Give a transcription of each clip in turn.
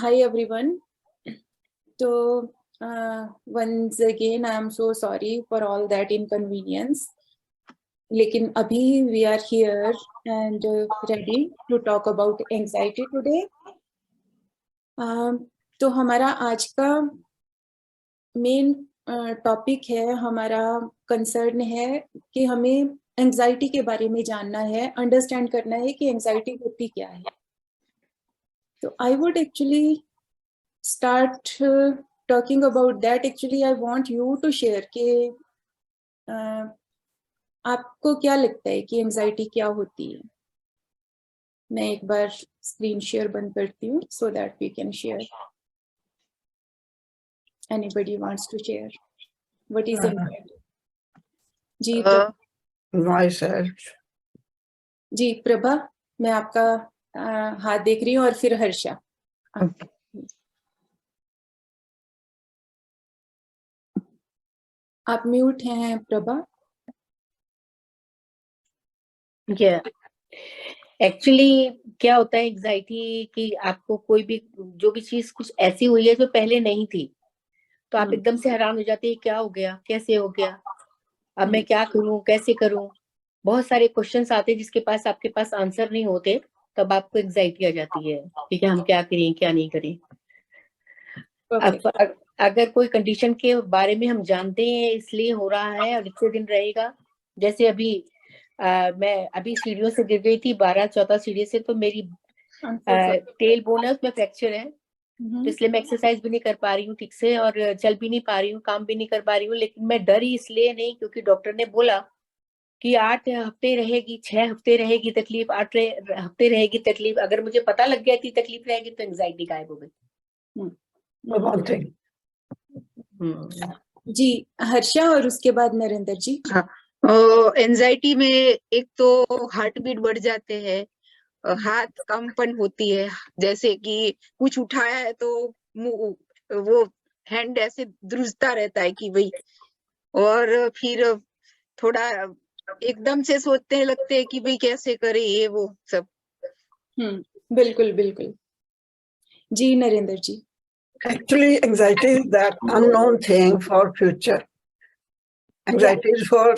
Hi everyone. So once again I am so sorry for all that inconvenience. लेकिन अभी we are here and ready to talk about anxiety today. तो हमारा आज का main topic है, हमारा concern है कि हमें एंजाइटी के बारे में जानना है, अंडरस्टैंड करना है कि एंजाइटी होती क्या है. तो I would actually start talking about that. Actually I want you to share कि आपको क्या लगता है कि एंजाइटी क्या होती है. मैं एक बार स्क्रीन शेयर बंद करती हूँ so that we can share. Anybody wants to share what is anxiety? Ji myself. जी प्रभा, मैं आपका हाथ देख रही हूँ और फिर हर्षा. आप म्यूट हैं प्रभा. एक्चुअली क्या होता है एंजाइटी कि आपको कोई भी जो भी चीज कुछ ऐसी हुई है जो पहले नहीं थी, तो आप एकदम से हैरान हो जाते हैं, क्या हो गया, कैसे हो गया, अब मैं क्या करूं, कैसे करूं. बहुत सारे क्वेश्चंस आते हैं जिसके पास आपके पास आंसर नहीं होते, तब आपको एंजाइटी आ जाती है कि हम क्या करें क्या नहीं करें. अगर कोई कंडीशन के बारे में हम जानते हैं इसलिए हो रहा है और इतने दिन रहेगा, जैसे अभी मैं अभी सीढ़ियों से गिर गई थी 14 सीढ़ी से, तो मेरी टेल बोन है उसमें फ्रैक्चर है, तो इसलिए मैं एक्सरसाइज भी नहीं कर पा रही हूँ ठीक से और चल भी नहीं पा रही हूँ, काम भी नहीं कर पा रही हूँ. लेकिन मैं डरी इसलिए नहीं क्योंकि डॉक्टर ने बोला कि 8 हफ्ते रहेगी, 6 हफ्ते रहेगी तकलीफ, 8 हफ्ते रहेगी तकलीफ. अगर मुझे पता लग गया थी तकलीफ रहेगी तो एंजाइटी गायब हो गई. जी हर्षा और उसके बाद नरेंद्र जी. एंजाइटी में एक तो हार्ट बीट बढ़ जाते हैं, हाथ कंपन होती है, जैसे कि कुछ उठाया है तो वो हैंड ऐसे ध्रुजता रहता है कि भाई, और फिर थोड़ा एकदम से सोचते लगते हैं कि भाई कैसे करे ये वो सब. बिल्कुल बिल्कुल. जी नरेंद्र जी. Actually, anxiety is that unknown thing for future. Anxiety is for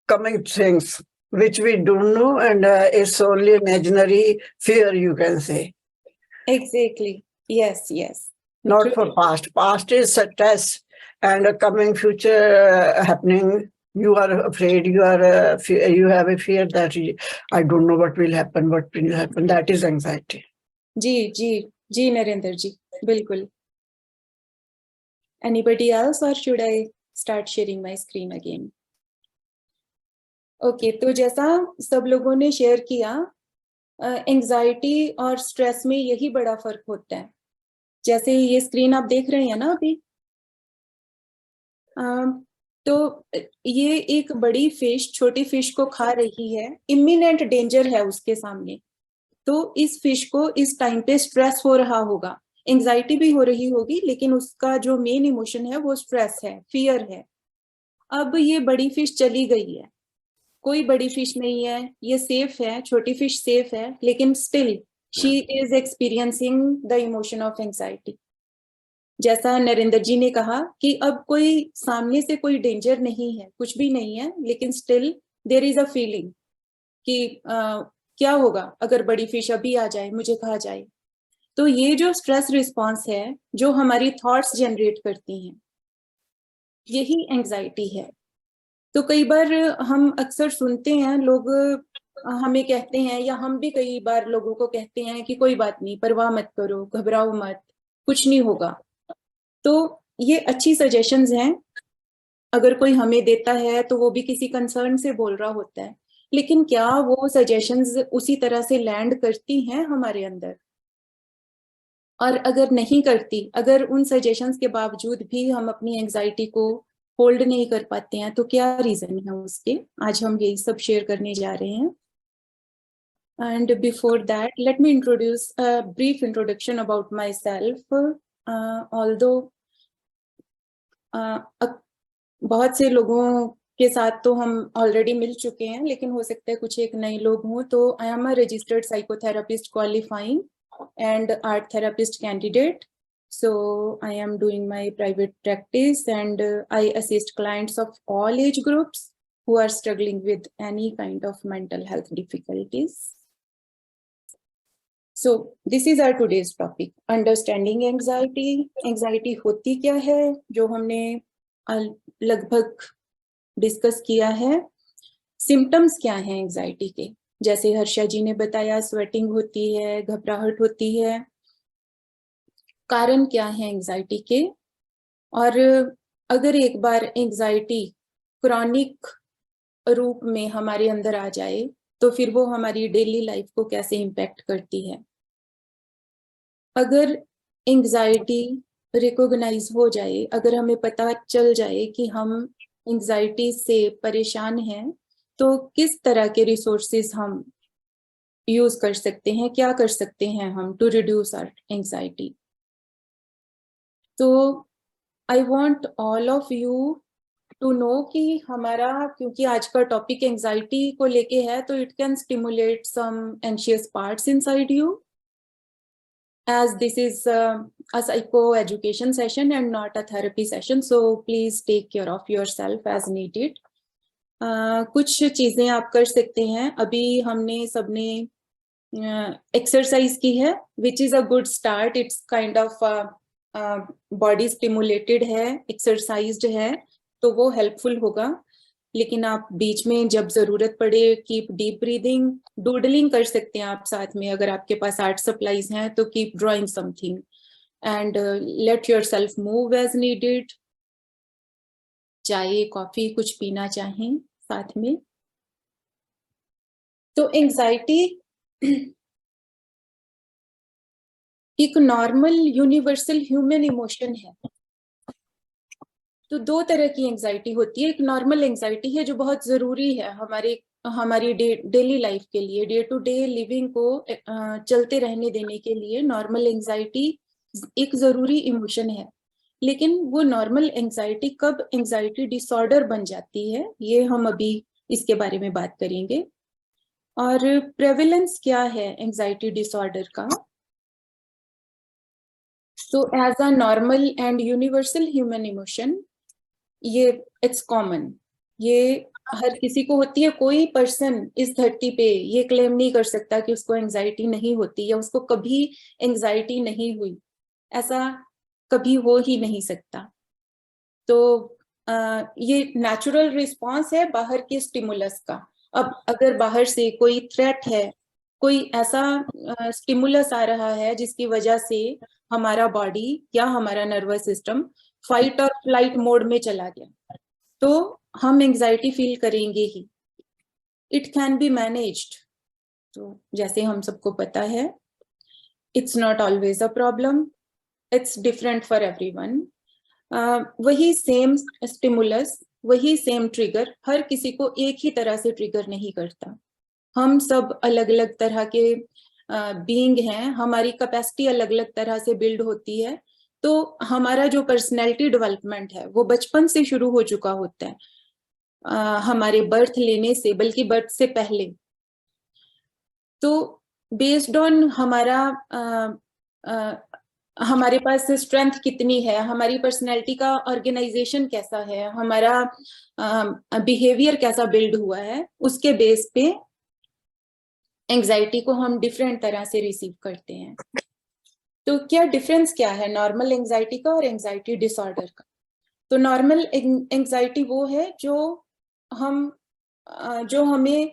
coming things which we don't know, and it's only imaginary fear, you can say. Exactly. Yes, yes. Not for past. Past is stress, and a coming future happening. You are afraid. You are you have a fear that I don't know what will happen. What will happen? That is anxiety. जी जी जी नरेंद्र जी, बिल्कुल. Anybody else or should I start sharing my screen again? Okay, तो जैसा सब लोगों ने share किया, anxiety और stress में यही बड़ा फर्क होता है. जैसे ये स्क्रीन आप देख रहे हैं ना अभी, तो ये एक बड़ी फिश छोटी फिश को खा रही है, इमिनेंट डेंजर है उसके सामने. तो इस फिश को इस टाइम पे स्ट्रेस हो रहा होगा, एंजाइटी भी हो रही होगी, लेकिन उसका जो मेन इमोशन है वो स्ट्रेस है, फियर है. अब ये बड़ी फिश चली गई है, कोई बड़ी फिश नहीं है, ये सेफ है, छोटी फिश सेफ है, लेकिन still she is experiencing the emotion of anxiety. जैसा नरेंद्र जी ने कहा कि अब कोई सामने से कोई डेंजर नहीं है, कुछ भी नहीं है, लेकिन still there is a feeling कि क्या होगा अगर बड़ी फिश अभी आ जाए, मुझे खा जाए. तो ये जो स्ट्रेस रिस्पॉन्स है जो हमारी थॉट्स जनरेट करती हैं, यही एंजाइटी है. तो कई बार हम अक्सर सुनते हैं, लोग हमें कहते हैं या हम भी कई बार लोगों को कहते हैं कि कोई बात नहीं, परवाह मत करो, घबराओ मत, कुछ नहीं होगा. तो ये अच्छी सजेशंस हैं, अगर कोई हमें देता है तो वो भी किसी कंसर्न से बोल रहा होता है, लेकिन क्या वो सजेशंस उसी तरह से लैंड करती हैं हमारे अंदर? और अगर नहीं करती, अगर उन सजेशंस के बावजूद भी हम अपनी एंजाइटी को होल्ड नहीं कर पाते हैं, तो क्या रीजन है उसके? आज हम यही सब शेयर करने जा रहे हैं. And before that let me introduce a brief introduction about my self. Although बहुत से लोगों के साथ तो हम ऑलरेडी मिल चुके हैं, लेकिन हो सकता है कुछ एक नए लोग हों. तो I am a registered psychotherapist qualifying and art therapist candidate. So I am doing my private practice, and I assist clients of all age groups who are struggling with any kind of mental health difficulties. So this is our today's topic, understanding anxiety. Anxiety होती क्या है, जो हमने लगभग discuss किया है. Symptoms क्या हैं एंजाइटी के, जैसे हर्षा जी ने बताया, स्वेटिंग होती है, घबराहट होती है. कारण क्या है एंजाइटी के, और अगर एक बार एंजाइटी क्रॉनिक रूप में हमारे अंदर आ जाए तो फिर वो हमारी डेली लाइफ को कैसे इम्पैक्ट करती है. अगर एंजाइटी रिकॉग्नाइज हो जाए, अगर हमें पता चल जाए कि हम एंजाइटी से परेशान हैं, तो किस तरह के रिसोर्सेज हम यूज कर सकते हैं, क्या कर सकते हैं हम टू रिड्यूस आवर एंजाइटी. तो I want all of you to know कि हमारा, क्योंकि आज का टॉपिक एंजाइटी को लेके है, तो it can stimulate some anxious parts inside you, as this is a psycho education session and not a therapy session, so please take care of yourself as needed. कुछ चीजें आप कर सकते हैं. अभी हमने सबने एक्सरसाइज की है, which is a good start. It's kind of body stimulated है, exercised है, तो वो हेल्पफुल होगा. लेकिन आप बीच में जब जरूरत पड़े, कीप डीप ब्रीदिंग, डूडलिंग कर सकते हैं आप साथ में. अगर आपके पास आर्ट सप्लाईज हैं तो keep drawing something and let yourself move as needed. चाय कॉफी कुछ पीना चाहें साथ में. तो एंजाइटी एक नॉर्मल यूनिवर्सल ह्यूमन इमोशन है. तो दो तरह की एंजाइटी होती है. एक नॉर्मल एंजाइटी है जो बहुत जरूरी है हमारी डेली लाइफ के लिए, डे टू डे लिविंग को चलते रहने देने के लिए. नॉर्मल एंजाइटी एक जरूरी इमोशन है. लेकिन वो नॉर्मल एंजाइटी कब एंजाइटी डिसऑर्डर बन जाती है, ये हम अभी इसके बारे में बात करेंगे. और प्रेवलेंस क्या है एंजाइटी डिसऑर्डर का. तो as a normal and universal human emotion, ये इट्स कॉमन, ये हर किसी को होती है. कोई पर्सन इस धरती पे ये क्लेम नहीं कर सकता कि उसको एंजाइटी नहीं होती या उसको कभी एंजाइटी नहीं हुई. ऐसा कभी हो ही नहीं सकता. तो ये नेचुरल रिस्पॉन्स है बाहर के स्टिमुलस का. अब अगर बाहर से कोई थ्रेट है, कोई ऐसा स्टिमुलस आ रहा है जिसकी वजह से हमारा बॉडी या हमारा नर्वस सिस्टम फाइट और फ्लाइट मोड में चला गया, तो हम एंजाइटी फील करेंगे ही. It can be managed. तो जैसे हम सबको पता है, it's not always a problem, it's different for everyone. वही सेम स्टिमुलस, वही सेम ट्रिगर हर किसी को एक ही तरह से ट्रिगर नहीं करता. हम सब अलग अलग तरह के बीइंग हैं, हमारी कैपेसिटी अलग अलग तरह से बिल्ड होती है. तो हमारा जो पर्सनैलिटी डेवलपमेंट है वो बचपन से शुरू हो चुका होता है, हमारे बर्थ लेने से, बल्कि बर्थ से पहले. तो बेस्ड ऑन हमारे पास स्ट्रेंथ कितनी है, हमारी पर्सनैलिटी का ऑर्गेनाइजेशन कैसा है, हमारा बिहेवियर कैसा बिल्ड हुआ है, उसके बेस पे एंजाइटी को हम डिफरेंट तरह से रिसीव करते हैं. तो क्या डिफरेंस क्या है नॉर्मल एंजाइटी का और एंजाइटी डिसऑर्डर का. तो नॉर्मल एंजाइटी वो है जो हमें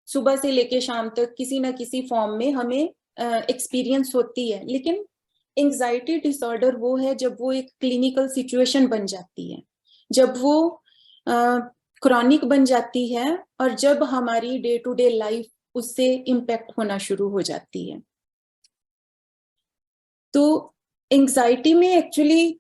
सुबह से लेके शाम तक किसी ना किसी फॉर्म में हमें एक्सपीरियंस होती है. लेकिन एंजाइटी डिसऑर्डर वो है जब वो एक क्लिनिकल सिचुएशन बन जाती है, जब वो क्रॉनिक बन जाती है, और जब हमारी डे टू डे लाइफ उससे इम्पैक्ट होना शुरू हो जाती है. तो एंजाइटी में एक्चुअली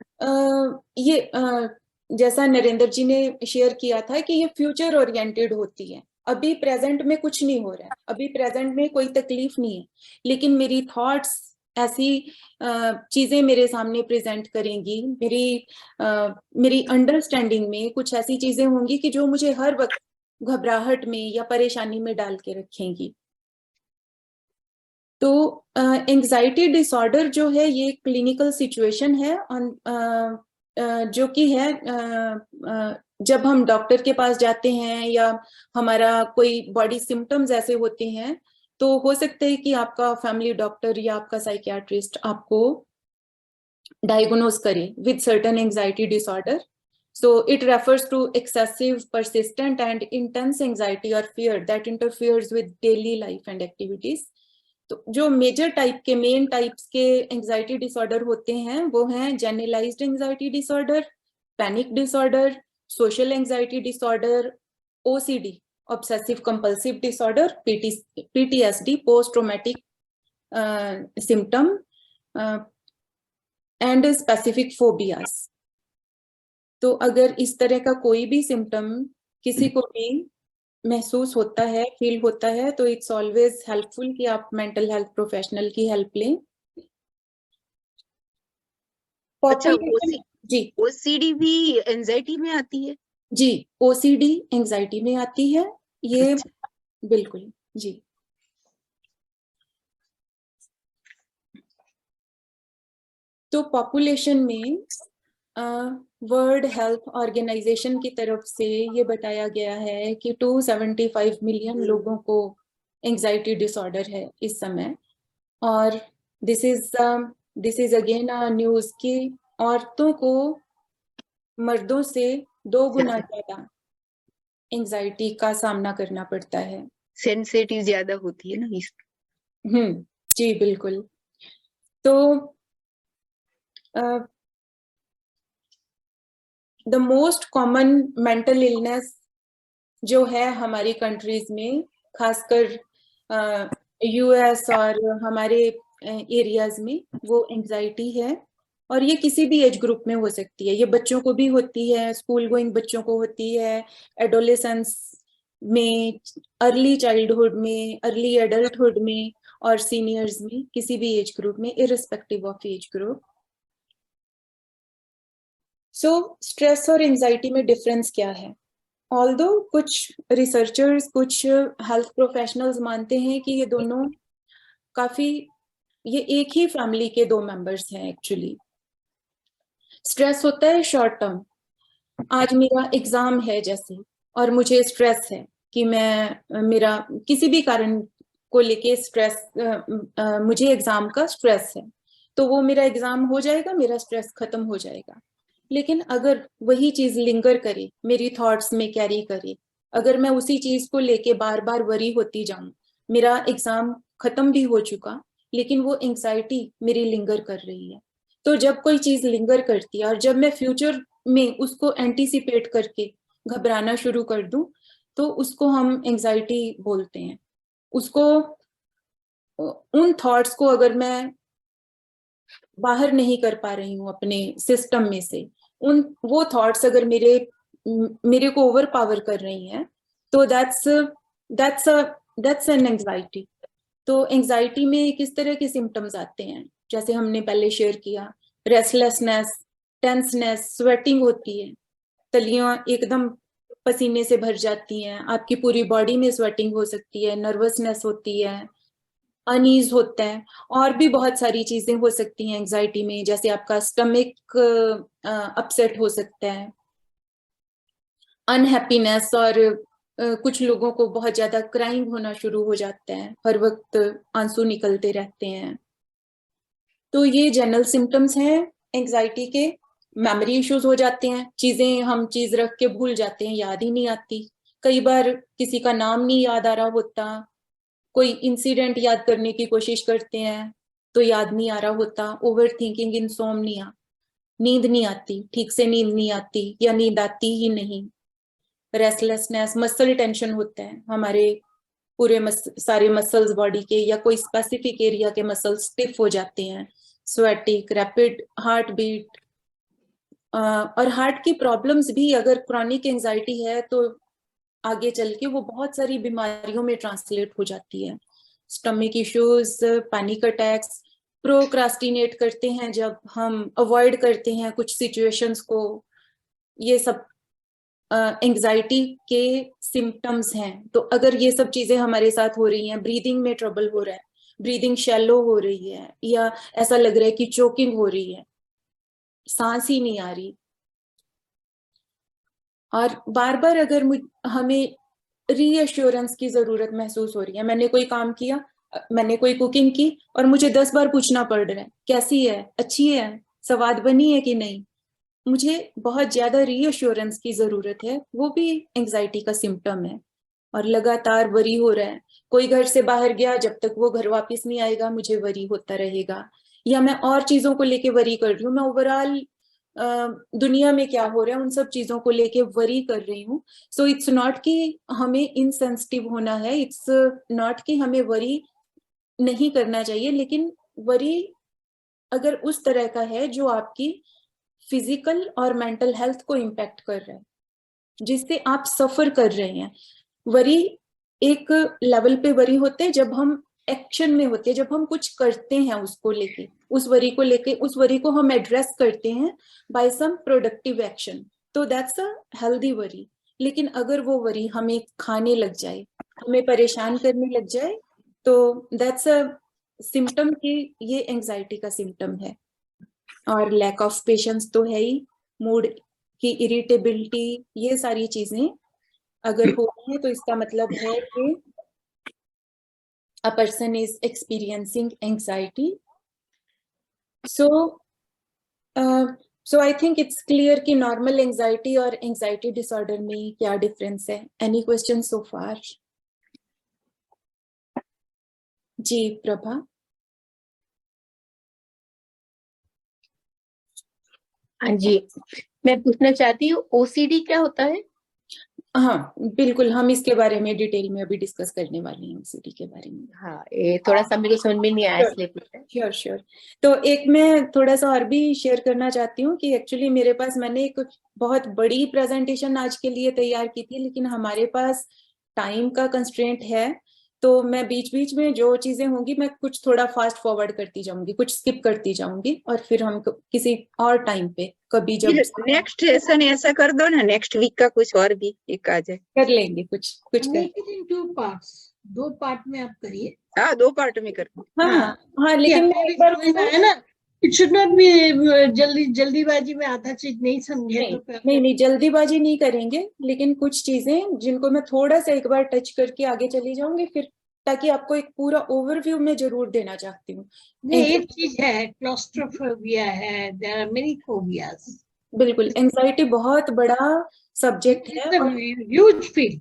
जैसा नरेंद्र जी ने शेयर किया था कि ये फ्यूचर ओरिएंटेड होती है. अभी प्रेजेंट में कुछ नहीं हो रहा है, अभी प्रेजेंट में कोई तकलीफ नहीं है, लेकिन मेरी थॉट्स ऐसी चीजें मेरे सामने प्रेजेंट करेंगी, मेरी अंडरस्टैंडिंग में कुछ ऐसी चीजें होंगी कि जो मुझे हर वक्त घबराहट में या परेशानी में डाल के रखेंगी. तो एंजाइटी डिसऑर्डर जो है ये क्लिनिकल सिचुएशन है जो कि है जब हम डॉक्टर के पास जाते हैं या हमारा कोई बॉडी सिम्टम्स ऐसे होते हैं, तो हो सकता है कि आपका फैमिली डॉक्टर या आपका साइकियाट्रिस्ट आपको diagnose करे with certain anxiety disorder. So it refers to excessive, persistent and intense anxiety or fear that interferes with daily life and activities. तो जो मेजर टाइप के मेन टाइप्स के एंजाइटी डिसऑर्डर होते हैं वो हैं generalised anxiety disorder, panic disorder, social anxiety disorder, OCD obsessive compulsive disorder, PTSD post traumatic symptom and specific phobias. तो अगर इस तरह का कोई भी सिम्टम किसी को भी महसूस होता है, फील होता है, तो इट्स ऑलवेज हेल्पफुल कि आप मेंटल हेल्थ प्रोफेशनल की हेल्प लें। अच्छा, जी ओसीडी भी एंजाइटी में आती है? जी, ओसीडी एंजाइटी में आती है ये। अच्छा। बिल्कुल जी। तो पॉपुलेशन में वर्ल्ड हेल्थ ऑर्गेनाइजेशन की तरफ से ये बताया गया है कि 275 मिलियन लोगों को एंजाइटी डिसऑर्डर है इस समय। और दिस इज अगेन न्यूज़ कि औरतों को मर्दों से 2 गुना ज्यादा एंजाइटी का सामना करना पड़ता है। सेंसिटिव ज्यादा होती है ना इस। जी बिल्कुल। तो the most common mental illness जो है हमारी कंट्रीज में, खासकर यूएस और हमारे एरियाज में, वो एंजाइटी है। और ये किसी भी एज ग्रुप में हो सकती है, ये बच्चों को भी होती है, स्कूल गोइंग बच्चों को होती है, एडोलेसेंस में, अर्ली चाइल्डहुड में, अर्ली एडल्टहुड में और सीनियर्स में, किसी भी एज ग्रुप में, irrespective of age group. So stress और एंजाइटी में डिफरेंस क्या है? ऑल्दो कुछ रिसर्चर्स, कुछ हेल्थ प्रोफेशनल्स मानते हैं कि ये दोनों काफी, ये एक ही फैमिली के 2 मेंबर्स हैं एक्चुअली। स्ट्रेस होता है शॉर्ट टर्म, आज मेरा एग्जाम है जैसे, और मुझे स्ट्रेस है कि मेरा किसी भी कारण को लेके स्ट्रेस, मुझे एग्जाम का स्ट्रेस है, तो वो मेरा एग्जाम हो जाएगा, मेरा स्ट्रेस खत्म हो जाएगा। लेकिन अगर वही चीज लिंगर करे, मेरी थॉट्स में कैरी करे, अगर मैं उसी चीज को लेके बार बार वरी होती जाऊं, मेरा एग्जाम खत्म भी हो चुका लेकिन वो एंजाइटी मेरी लिंगर कर रही है। तो जब कोई चीज लिंगर करती है और जब मैं फ्यूचर में उसको एंटीसिपेट करके घबराना शुरू कर दूं, तो उसको हम एंजाइटी बोलते हैं। उसको, उन थॉट्स को अगर मैं बाहर नहीं कर पा रही हूँ अपने सिस्टम में से, वो थॉट्स अगर मेरे को ओवर पावर कर रही हैं, तो दैट्स एन एंजाइटी। तो एंजाइटी में किस तरह के सिम्टम्स आते हैं, जैसे हमने पहले शेयर किया, रेस्टलेसनेस, टेंसनेस, स्वेटिंग होती है, तलियां एकदम पसीने से भर जाती हैं, आपकी पूरी बॉडी में स्वेटिंग हो सकती है, नर्वसनेस होती है, अनईज होता है, और भी बहुत सारी चीजें हो सकती हैं एंजाइटी में, जैसे आपका स्टमक अपसेट हो सकता है, अनहैप्पीनेस, और कुछ लोगों को बहुत ज्यादा क्राइंग होना शुरू हो जाता है, हर वक्त आंसू निकलते रहते हैं। तो ये जनरल सिम्टम्स हैं एंजाइटी के। मेमोरी इश्यूज हो जाते हैं, चीजें हम चीज रख के भूल जाते हैं, याद ही नहीं आती, कई बार किसी का नाम नहीं याद आ रहा होता, कोई इंसिडेंट याद करने की कोशिश करते हैं तो याद नहीं आ रहा होता, ओवर थिंकिंग, इंसोम्निया, नींद नहीं आती, ठीक से नींद नहीं आती या नींद आती ही नहीं, रेस्टलेसनेस, मसल टेंशन होता है, हमारे पूरे सारे मसल्स बॉडी के या कोई स्पेसिफिक एरिया के मसल्स स्टिफ हो जाते हैं, स्वेटिक, रैपिड हार्ट बीट, और हार्ट की प्रॉब्लम्स भी अगर क्रॉनिक एंजाइटी है तो आगे चल के वो बहुत सारी बीमारियों में ट्रांसलेट हो जाती है, stomach issues, panic attacks, procrastinate करते हैं जब हम, अवॉइड करते हैं कुछ सिचुएशंस को, ये सब एंजाइटी के सिम्टम्स हैं। तो अगर ये सब चीजें हमारे साथ हो रही हैं, ब्रीदिंग में ट्रबल हो रहा है, ब्रीदिंग शैलो हो रही है, या ऐसा लग रहा है कि चोकिंग हो रही है, सांस ही नहीं आ रही, और बार बार अगर हमें रीअश्योरेंस की जरूरत महसूस हो रही है, मैंने कोई काम किया, मैंने कोई कुकिंग की और मुझे 10 बार पूछना पड़ रहा है कैसी है, अच्छी है, स्वाद बनी है कि नहीं, मुझे बहुत ज्यादा रीअश्योरेंस की जरूरत है, वो भी एंजाइटी का सिम्टम है। और लगातार वरी हो रहा है, कोई घर से बाहर गया, जब तक वो घर वापस नहीं आएगा मुझे वरी होता रहेगा, या मैं और चीजों को लेके वरी कर रही हूँ, मैं ओवरऑल दुनिया में क्या हो रहा है उन सब चीजों को लेके वरी कर रही हूँ। सो इट्स नॉट कि हमें इनसेंसिटिव होना है, इट्स नॉट कि हमें वरी नहीं करना चाहिए, लेकिन वरी अगर उस तरह का है जो आपकी फिजिकल और मेंटल हेल्थ को इम्पैक्ट कर रहा है, जिससे आप सफर कर रहे हैं। वरी एक लेवल पे वरी होते हैं जब हम एक्शन में होते हैं, जब हम कुछ करते हैं उसको लेके, उस वरी को हम एड्रेस करते हैं बाय सम प्रोडक्टिव एक्शन, तो दैट्स अ हेल्दी वरी। लेकिन अगर वो वरी हमें खाने लग जाए, हमें परेशान करने लग जाए, तो दैट्स अ सिम्टम कि ये एंजाइटी का सिम्टम है। और लैक ऑफ पेशेंस तो है ही, मूड की इरिटेबिलिटी, ये सारी चीजें अगर हो रही है तो इसका मतलब है कि a person is experiencing anxiety. So I think it's clear कि normal anxiety और anxiety disorder में क्या difference है. Any questions so far? जी प्रभा। हाँ जी, मैं पूछना चाहती हूँ ओसीडी क्या होता है? हाँ बिल्कुल, हम इसके बारे में डिटेल में अभी डिस्कस करने वाले हैं, ओसीडी के बारे में। हाँ, ये थोड़ा सा मेरे समझ में नहीं आया इसलिए पूछा। Sure sure. तो एक मैं थोड़ा सा और भी शेयर करना चाहती हूँ कि एक्चुअली मेरे पास, मैंने एक बहुत बड़ी प्रेजेंटेशन आज के लिए तैयार की थी, लेकिन हमारे पास टाइम का कंस्ट्रेंट है, तो मैं बीच बीच में जो चीजें होंगी मैं कुछ थोड़ा फास्ट फॉरवर्ड करती जाऊंगी, कुछ स्किप करती जाऊंगी, और फिर हम किसी और टाइम पे कभी जब नेक्स्ट सेशन ऐसा कर दो ना, नेक्स्ट वीक का कुछ और भी एक आ जाए, कर लेंगे, कुछ कर। Make it in 2 parts. 2 part में आप करिए। हाँ 2 पार्ट में कर दो। हाँ हाँ, लेकिन मैं एक बार समझ में आया ना, इट शुड नॉट बी जल्दीबाजी में आधा चीज नहीं समझे तो फिर नहीं जल्दीबाजी नहीं करेंगे, लेकिन कुछ चीजें जिनको मैं थोड़ा सा एक बार टच करके आगे चली जाऊंगी, फिर ताकि आपको एक पूरा ओवरव्यू में जरूर देना चाहती हूँ। नहीं, एक चीज है क्लॉस्ट्रोफोबिया है, देयर आर मेनी फोबियाज। बिल्कुल, एंजाइटी बहुत बड़ा सब्जेक्ट है, huge field,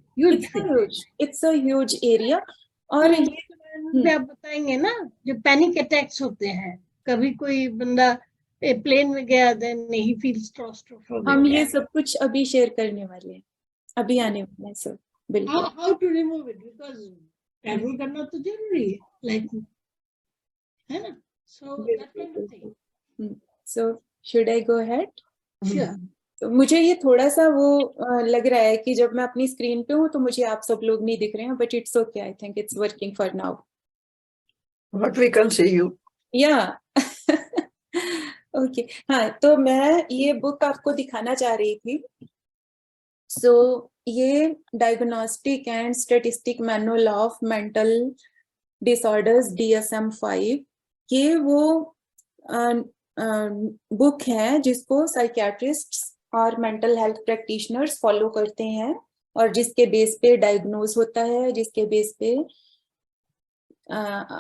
it's a huge area. और ये आप बताएंगे ना, जो पैनिक अटैक्स होते हैं, कभी कोई बंदा प्लेन में गया, देन ही फील्स क्लॉस्ट्रोफोबिया। हम ये सब कुछ अभी शेयर करने वाले हैं, अभी आने वाला है सब। बिल्कुल, how to remove it, because travel करना तो जरूरी है, लाइक, है ना? So that kind of thing. So should I go ahead? Sure. तो मुझे ये थोड़ा सा वो लग रहा है कि जब मैं अपनी स्क्रीन पे हूँ तो मुझे आप सब लोग नहीं दिख रहे हैं, but it's okay, I think it's working for now. But we can see you. या ओके, हाँ, तो मैं ये बुक आपको दिखाना चाह रही थी। सो ये diagnostic and statistic manual of mental disorders DSM-5, ये वो बुक है जिसको साइकियाट्रिस्ट्स और मेंटल हेल्थ प्रैक्टिशनर्स फॉलो करते हैं, और जिसके बेस पे डायग्नोज होता है, जिसके बेस पे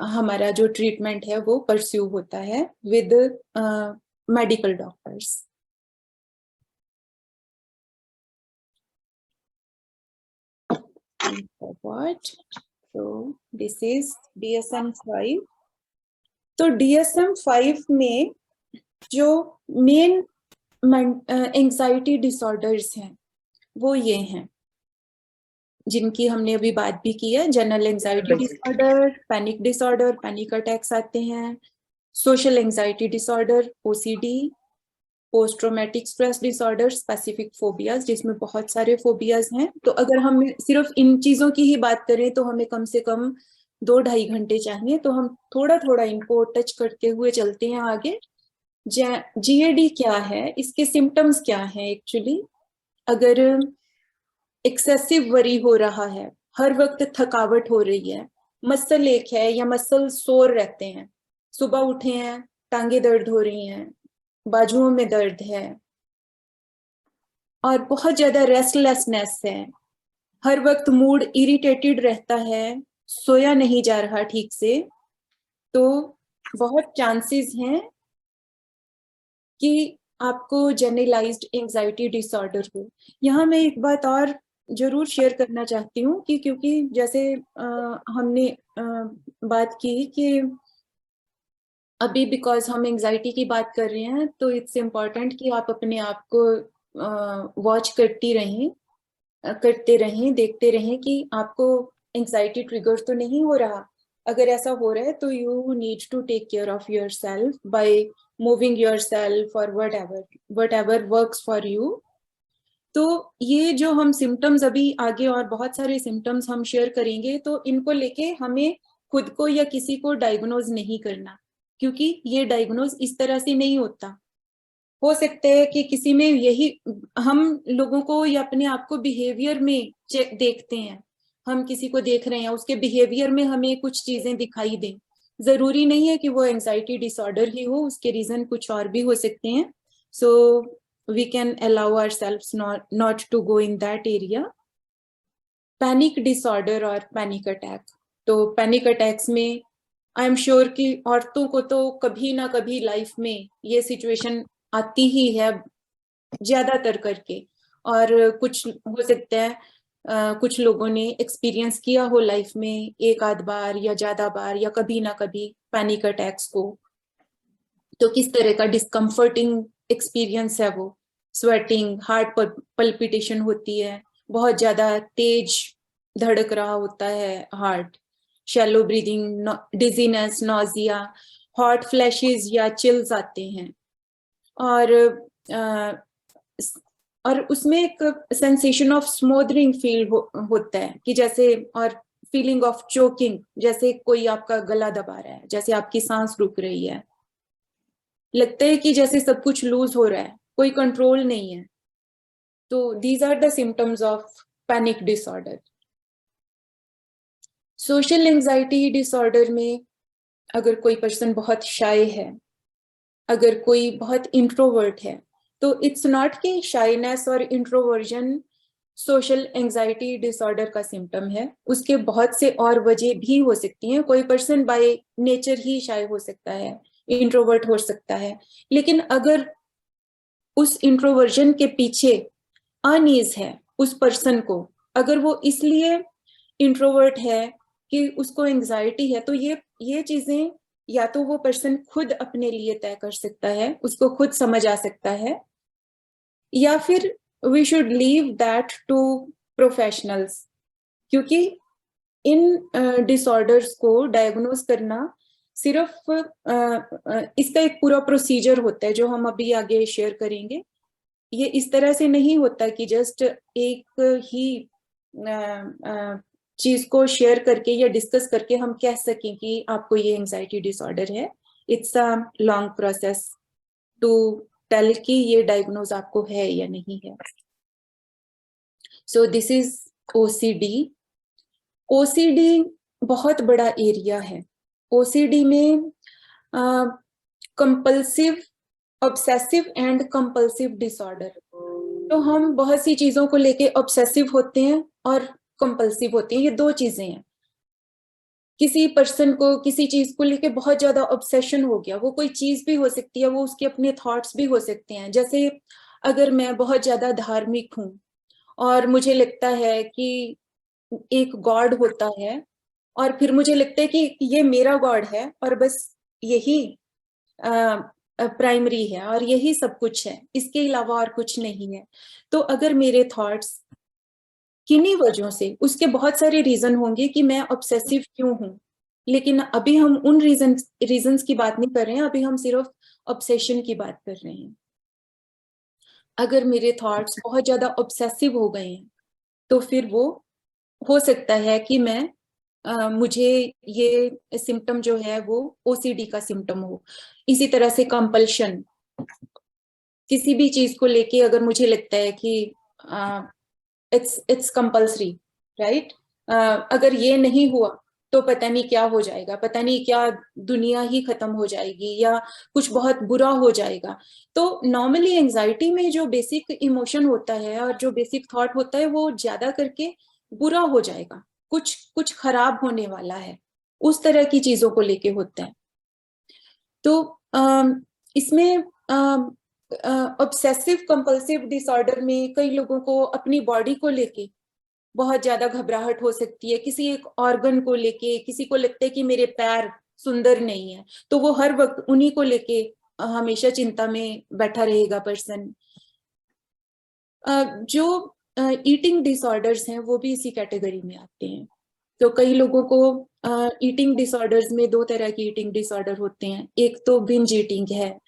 हमारा जो ट्रीटमेंट है वो परस्यू होता है with medical doctors. What? So this is DSM-5. तो DSM-5 में जो मेन एंजाइटी डिसऑर्डर्स हैं वो ये हैं, जिनकी हमने अभी बात भी की है। General anxiety disorder, panic disorder, panic attacks आते हैं, social anxiety disorder, OCD, post traumatic stress disorder, specific phobias, जिसमें बहुत सारे फोबियाज हैं। तो अगर हम सिर्फ इन चीजों की ही बात करें तो हमें कम से कम 2-2.5 घंटे चाहिए, तो हम थोड़ा थोड़ा इनको टच करते हुए चलते हैं आगे। GAD क्या है, इसके सिम्टम्स क्या हैं एक्चुअली? अगर एक्सेसिव वरी हो रहा है, हर वक्त थकावट हो रही है, मसल एक है या मसल सोर रहते हैं, सुबह उठे हैं टांगे दर्द हो रही हैं, बाजुओं में दर्द है, और बहुत ज्यादा रेस्टलेसनेस है, हर वक्त मूड इरिटेटेड रहता है, सोया नहीं जा रहा ठीक से, तो बहुत चांसेस हैं कि आपको जनरलाइज्ड एंजाइटी डिसऑर्डर हो। यहाँ मैं एक बात और जरूर शेयर करना चाहती हूँ कि क्योंकि जैसे हमने बात की कि अभी बिकॉज हम एंजाइटी की बात कर रहे हैं, तो इट्स इम्पॉर्टेंट कि आप अपने आप को वॉच करते रहें, देखते रहें कि आपको एंजाइटी ट्रिगर तो नहीं हो रहा। अगर ऐसा हो रहा है तो you need to take care of yourself by moving yourself और whatever works for you. तो ये जो हम सिम्टम्स अभी आगे और बहुत सारे सिम्टम्स हम शेयर करेंगे, तो इनको लेके हमें खुद को या किसी को डायग्नोज नहीं करना, क्योंकि ये डायग्नोज इस तरह से नहीं होता। हो सकता है कि किसी में यही, हम लोगों को या अपने आप को बिहेवियर में देखते हैं, हम किसी को देख रहे हैं, उसके बिहेवियर में हमें कुछ चीजें दिखाई दें, जरूरी नहीं है कि वो एंजाइटी डिसऑर्डर ही हो, उसके रीजन कुछ और भी हो सकते हैं। So we can allow ourselves not to go in that area. Panic disorder और पैनिक अटैक, तो पैनिक अटैक्स में आई एम श्योर कि औरतों को तो कभी ना कभी लाइफ में ये सिचुएशन आती ही है, ज्यादातर करके, और कुछ हो सकता है कुछ लोगों ने एक्सपीरियंस किया हो लाइफ में एक आध बार या ज्यादा बार या कभी ना कभी पैनिक अटैक्स को। तो किस तरह का डिस्कम्फर्टिंग एक्सपीरियंस है वो, स्वेटिंग, हार्ट पल्पिटेशन होती है, बहुत ज्यादा तेज धड़क रहा होता है heart, shallow breathing, dizziness, nausea, hot flashes या चिल्स आते हैं, और उसमें एक सेंसेशन ऑफ स्मोदरिंग फील होता है कि जैसे, और फीलिंग ऑफ चोकिंग, जैसे कोई आपका गला दबा रहा है, जैसे आपकी सांस रुक रही है, लगता है कि जैसे सब कुछ लूज हो रहा है, कोई कंट्रोल नहीं है। तो these are the symptoms of panic disorder. Social anxiety disorder में अगर कोई पर्सन बहुत शाय है, अगर कोई बहुत इंट्रोवर्ट है, तो इट्स नॉट कि शाइनेस और इंट्रोवर्जन सोशल एंजाइटी डिसऑर्डर का सिम्टम है, उसके बहुत से और वजह भी हो सकती हैं। कोई पर्सन बाय नेचर ही शाय हो सकता है, इंट्रोवर्ट हो सकता है, लेकिन अगर उस इंट्रोवर्जन के पीछे अनईज है उस पर्सन को, अगर वो इसलिए इंट्रोवर्ट है कि उसको एंजाइटी है, तो ये चीजें या तो वो पर्सन खुद अपने लिए तय कर सकता है, उसको खुद समझ आ सकता है, या फिर we should leave that to professionals, क्योंकि इन डिसऑर्डर्स को डायग्नोज करना सिर्फ इसका एक पूरा प्रोसीजर होता है जो हम अभी आगे शेयर करेंगे। ये इस तरह से नहीं होता कि जस्ट एक ही चीज को शेयर करके या डिस्कस करके हम कह सकें कि आपको ये एंजाइटी डिसऑर्डर है। It's a long process to tell कि ये डायग्नोज आपको है या नहीं है। So this is OCD. OCD बहुत बड़ा एरिया है। ओसीडी में compulsive, obsessive and compulsive disorder, तो हम बहुत सी चीजों को लेके ऑब्सेसिव होते हैं और कंपल्सिव होते हैं, ये दो चीजें हैं। किसी पर्सन को किसी चीज को लेके बहुत ज्यादा ऑब्सेशन हो गया, वो कोई चीज भी हो सकती है, वो उसके अपने थॉट्स भी हो सकते हैं। जैसे अगर मैं बहुत ज्यादा धार्मिक हूँ और मुझे लगता है कि एक गॉड होता है, और फिर मुझे लगता है कि ये मेरा गॉड है और बस यही प्राइमरी है और यही सब कुछ है, इसके अलावा और कुछ नहीं है। तो अगर मेरे थॉट्स किन्हीं वजहों से, उसके बहुत सारे रीजन होंगे कि मैं ऑब्सेसिव क्यों हूं, लेकिन अभी हम उन रीजंस की बात नहीं कर रहे हैं, अभी हम सिर्फ ऑब्सेशन की बात कर रहे हैं। अगर मेरे थॉट्स बहुत ज्यादा ऑब्सेसिव हो गए हैं, तो फिर वो हो सकता है कि मैं मुझे ये सिम्टम जो है वो ओसीडी का सिम्टम हो। इसी तरह से कंपल्शन, किसी भी चीज को लेके अगर मुझे लगता है कि इट्स कंपल्सरी, राइट, अगर ये नहीं हुआ तो पता नहीं क्या हो जाएगा, पता नहीं क्या दुनिया ही खत्म हो जाएगी या कुछ बहुत बुरा हो जाएगा। तो नॉर्मली एंजाइटी में जो बेसिक इमोशन होता है और जो बेसिक थॉट होता है वो ज्यादा करके बुरा हो जाएगा, कुछ खराब होने वाला है, उस तरह की चीजों को लेके होता है। तो इसमें ऑब्सेसिव कंपल्सिव डिसऑर्डर में कई लोगों को अपनी बॉडी को लेके बहुत ज्यादा घबराहट हो सकती है, किसी एक ऑर्गन को लेके, किसी को लगता है कि मेरे पैर सुंदर नहीं है, तो वो हर वक्त उन्हीं को लेके हमेशा चिंता में बैठा रहेगा पर्सन। जो ईटिंग डिसऑर्डर्स हैं वो भी इसी कैटेगरी में आते हैं। तो कई लोगों को ईटिंग डिसऑर्डर्स में दो तरह की ईटिंग डिसऑर्डर होते हैं, एक तो बिंज ईटिंग है,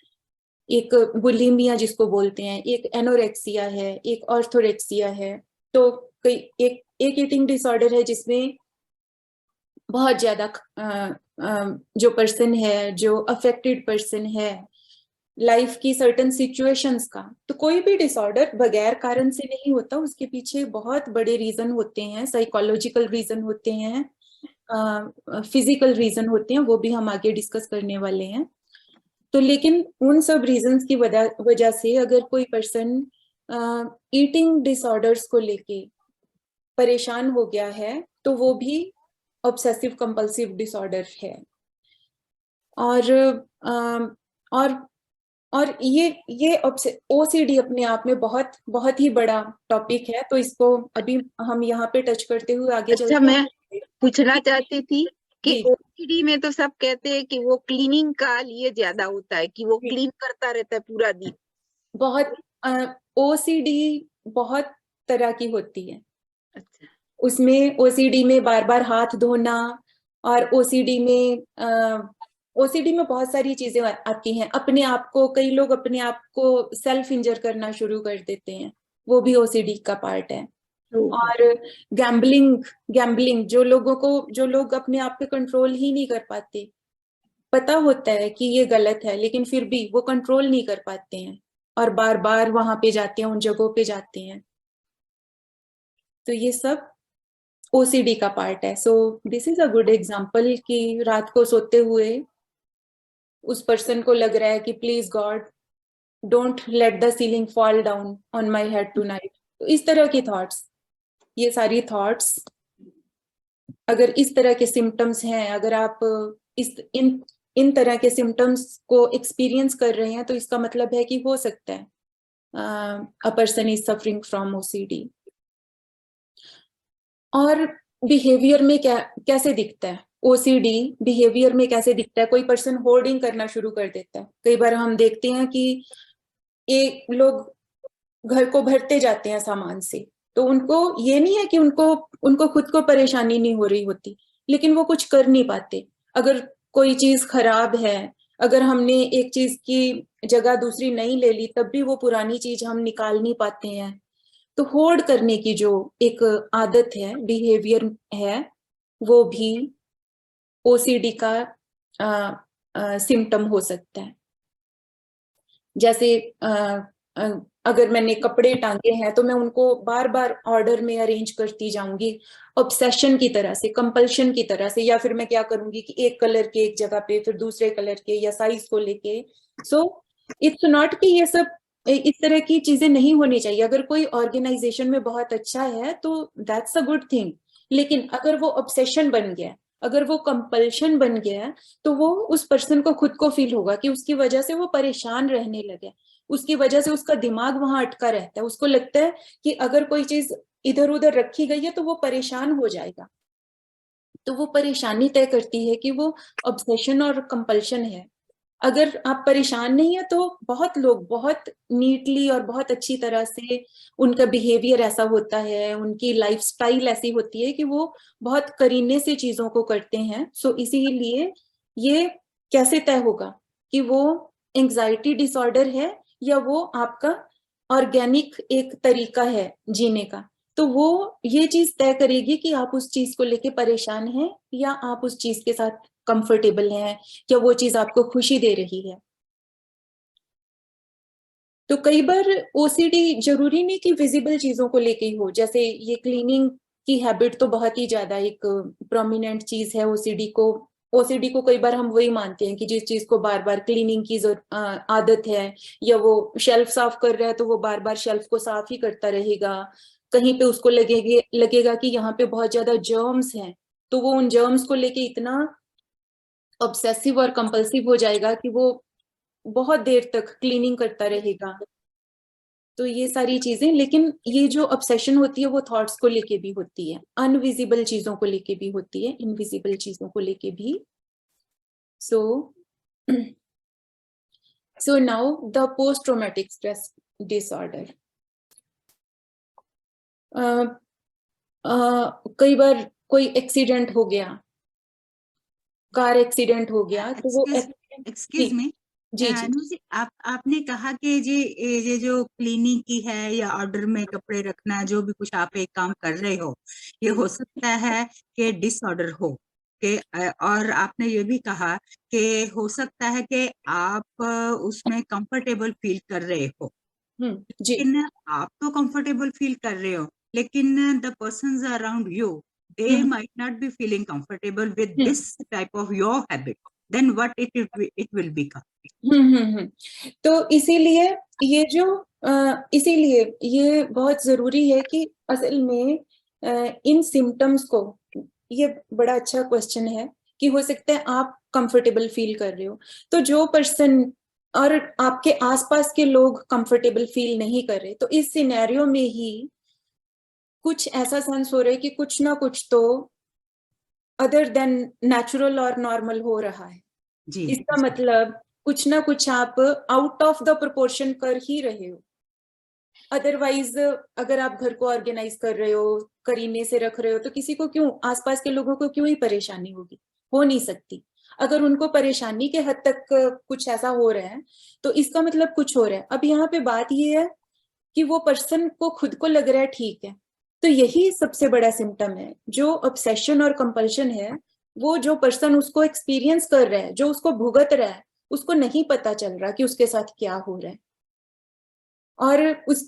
एक बुलिमिया जिसको बोलते हैं, एक एनोरेक्सिया है, एक ऑर्थोरेक्सिया है। तो एक ईटिंग डिसऑर्डर है जिसमें बहुत ज्यादा जो पर्सन है, जो अफेक्टेड पर्सन है लाइफ की सर्टन सिचुएशंस का, तो कोई भी डिसऑर्डर बगैर कारण से नहीं होता, उसके पीछे बहुत बड़े रीजन होते हैं, साइकोलॉजिकल रीजन होते हैं, फिजिकल रीजन होते हैं, वो भी हम आगे डिस्कस करने वाले हैं। तो लेकिन उन सब रीजंस की वजह से अगर कोई पर्सन ईटिंग डिसऑर्डर्स को लेके परेशान हो गया है तो वो भी ऑब्सेसिव कंपल्सिव डिसऑर्डर है। और ये ओसीडी अपने आप में बहुत ही बड़ा टॉपिक है, तो इसको अभी हम यहाँ पे टच करते हुए आगे अच्छा, मैं पूछना चाहती थी कि जी। ओसीडी में तो सब कहते हैं कि वो क्लीनिंग का लिए ज्यादा होता है, कि वो जी। क्लीन करता रहता है पूरा दिन। बहुत ओसीडी बहुत तरह की होती है। अच्छा, उसमें ओसीडी में बार बार हाथ धोना, और ओसीडी में बहुत सारी चीजें आती हैं। अपने आप को, कई लोग अपने आप को सेल्फ इंजर करना शुरू कर देते हैं, वो भी ओसीडी का पार्ट है। और गैम्बलिंग जो लोग अपने आप पे कंट्रोल ही नहीं कर पाते, पता होता है कि ये गलत है लेकिन फिर भी वो कंट्रोल नहीं कर पाते हैं और बार बार वहां पे जाते हैं, उन जगहों पे जाते हैं, तो ये सब ओसीडी का पार्ट है। So this is a good example कि रात को सोते हुए उस पर्सन को लग रहा है कि please God don't let the ceiling fall down on my head tonight. तो इस तरह की थॉट्स, ये सारी थॉट्स, अगर इस तरह के सिम्टम्स हैं, अगर आप इन तरह के सिम्टम्स को एक्सपीरियंस कर रहे हैं, तो इसका मतलब है कि हो सकता है a person is suffering from OCD. और बिहेवियर में कैसे दिखता है ओसीडी, बिहेवियर में कैसे दिखता है? कोई पर्सन होर्डिंग करना शुरू कर देता है। कई बार हम देखते हैं कि एक लोग घर को भरते जाते हैं सामान से, तो उनको ये नहीं है कि उनको खुद को परेशानी नहीं हो रही होती, लेकिन वो कुछ कर नहीं पाते। अगर कोई चीज खराब है, अगर हमने एक चीज की जगह दूसरी नई ले ली, तब भी वो पुरानी चीज हम निकाल नहीं पाते हैं। तो होर्ड करने की जो एक आदत है, बिहेवियर है, वो भी ओसीडी का सिम्टम हो सकता है। जैसे अगर मैंने कपड़े टांगे हैं तो मैं उनको बार बार ऑर्डर में अरेंज करती जाऊंगी, ऑब्सेशन की तरह से, कंपल्शन की तरह से, या फिर मैं क्या करूंगी कि एक कलर के एक जगह पे, फिर दूसरे कलर के, या साइज को लेके। सो इट्स नॉट कि ये सब इस तरह की चीजें नहीं होनी चाहिए। अगर कोई ऑर्गेनाइजेशन में बहुत अच्छा है तो दैट्स अ गुड थिंग, लेकिन अगर वो ऑब्सेशन बन गया, अगर वो कंपल्शन बन गया, तो वो उस पर्सन को खुद को फील होगा कि उसकी वजह से वो परेशान रहने लगे, उसकी वजह से उसका दिमाग वहां अटका रहता है, उसको लगता है कि अगर कोई चीज इधर उधर रखी गई है तो वो परेशान हो जाएगा। तो वो परेशानी तय करती है कि वो ऑब्सेशन और कंपल्शन है। अगर आप परेशान नहीं है तो बहुत लोग बहुत नीटली और बहुत अच्छी तरह से, उनका बिहेवियर ऐसा होता है, उनकी लाइफस्टाइल ऐसी होती है कि वो बहुत करीने से चीजों को करते हैं। सो इसीलिए ये कैसे तय होगा कि वो एंजाइटी डिसऑर्डर है या वो आपका ऑर्गेनिक एक तरीका है जीने का? तो वो ये चीज तय करेगी कि आप उस चीज को लेके परेशान हैं या आप उस चीज के साथ कंफर्टेबल हैं, या वो चीज आपको खुशी दे रही है। तो कई बार ओसीडी जरूरी नहीं कि विजिबल चीजों को लेके ही हो, जैसे ये क्लीनिंग की हैबिट तो बहुत ही ज्यादा एक प्रोमिनेंट चीज है ओसीडी को कई बार हम वही मानते हैं कि जिस चीज को बार बार क्लीनिंग की आदत है, या वो शेल्फ साफ कर रहा है तो वो बार बार शेल्फ को साफ ही करता रहेगा, कहीं पे उसको लगेगा कि यहाँ पे बहुत ज्यादा जर्म्स हैं, तो वो उन जर्म्स को लेके इतना ऑब्सेसिव और कंपल्सिव हो जाएगा कि वो बहुत देर तक क्लीनिंग करता रहेगा। तो ये सारी चीजें, लेकिन ये जो ऑब्सेशन होती है वो थॉट्स को लेके भी होती है, अनविजिबल चीजों को लेके भी होती है, इनविजिबल चीजों को लेके भी। so now the post traumatic stress disorder, कई बार कोई एक्सीडेंट हो गया, कार एक्सीडेंट हो गया, तो वो एक्सक्यूज मी जी जी, आपने कहा कि ये जो क्लीनिंग की है या ऑर्डर में कपड़े रखना, जो भी कुछ आप एक काम कर रहे हो, ये हो सकता है कि डिसऑर्डर हो के, और आपने ये भी कहा कि हो सकता है कि आप उसमें कंफर्टेबल फील कर रहे हो, जी लेकिन आप तो कंफर्टेबल फील कर रहे हो, लेकिन the persons around you they might not be feeling comfortable with this type of your habit, then what it will become. तो इसीलिए ये बहुत जरूरी है कि असल में इन सिम्टम्स को, ये बड़ा अच्छा क्वेश्चन है कि हो सकता है आप कंफर्टेबल फील कर रहे हो, तो जो पर्सन और आपके आसपास के लोग कंफर्टेबल फील नहीं कर रहे, तो इस सिनेरियो में ही कुछ ऐसा सेंस हो रहा है कि कुछ ना कुछ तो अदर देन नेचुरल और नॉर्मल हो रहा है जी। इसका मतलब कुछ ना कुछ आप आउट ऑफ द प्रोपोर्शन कर ही रहे हो। अदरवाइज अगर आप घर को ऑर्गेनाइज कर रहे हो, करीने से रख रहे हो, तो किसी को क्यों, आसपास के लोगों को क्यों ही परेशानी होगी, हो नहीं सकती। अगर उनको परेशानी के हद तक कुछ ऐसा हो रहा है तो इसका मतलब कुछ हो रहा है। अब यहाँ पे बात ये है कि वो पर्सन को खुद को लग रहा है ठीक है, तो यही सबसे बड़ा सिम्टम है। जो ऑब्सेशन और कंपल्शन है, वो जो पर्सन उसको एक्सपीरियंस कर रहा है, जो उसको भुगत रहा है, उसको नहीं पता चल रहा कि उसके साथ क्या हो रहा है। और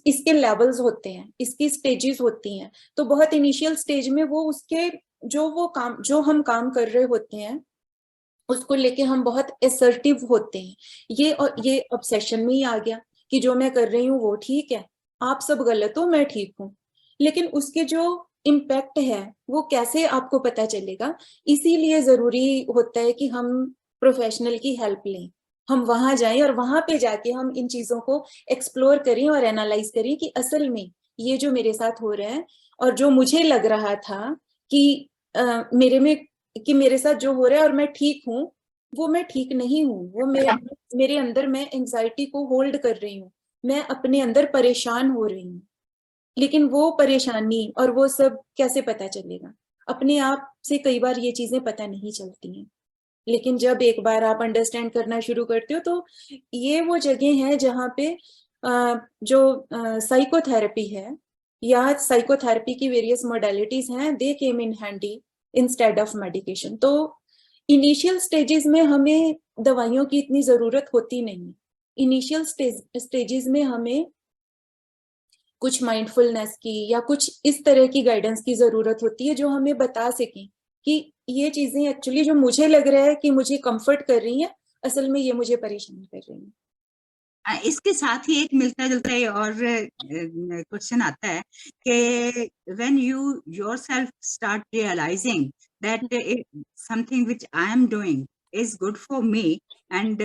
इसके लेवल्स होते हैं, इसकी स्टेजेस होती हैं। तो बहुत इनिशियल स्टेज में वो उसके जो हम काम कर रहे होते हैं उसको लेके हम बहुत असर्टिव होते हैं। ये ऑब्सेशन में ही आ गया कि जो मैं कर रही हूँ वो ठीक है, आप सब गलत हो, मैं ठीक हूँ। लेकिन उसके जो इम्पैक्ट है वो कैसे आपको पता चलेगा? इसीलिए जरूरी होता है कि हम प्रोफेशनल की हेल्प लें, हम वहां जाएं और वहां पे जाके हम इन चीजों को एक्सप्लोर करें और एनालाइज करें कि असल में ये जो मेरे साथ हो रहा है और जो मुझे लग रहा था कि मेरे साथ जो हो रहा है और मैं ठीक हूँ, वो मैं ठीक नहीं हूँ। वो मेरे अंदर मैं एंजाइटी को होल्ड कर रही हूँ, मैं अपने अंदर परेशान हो रही हूँ। लेकिन वो परेशानी और वो सब कैसे पता चलेगा? अपने आप से कई बार ये चीजें पता नहीं चलती हैं, लेकिन जब एक बार आप अंडरस्टैंड करना शुरू करते हो तो ये वो जगह है जहाँ पे जो साइकोथेरेपी है या साइकोथेरेपी की वेरियस मॉडलिटीज हैं, they came in handy instead of medication. तो इनिशियल स्टेजेस में हमें दवाइयों की इतनी जरूरत होती नहीं। इनिशियल स्टेजेस में हमें कुछ माइंडफुलनेस की या कुछ इस तरह की गाइडेंस की जरूरत होती है जो हमें बता सके कि ये चीजें एक्चुअली जो मुझे लग रहा है कि मुझे कंफर्ट कर रही हैं, असल में ये मुझे परेशान कर रही हैं। इसके साथ ही एक मिलता जुलता और क्वेश्चन आता है कि when you yourself start realizing that something which I am doing is good for me and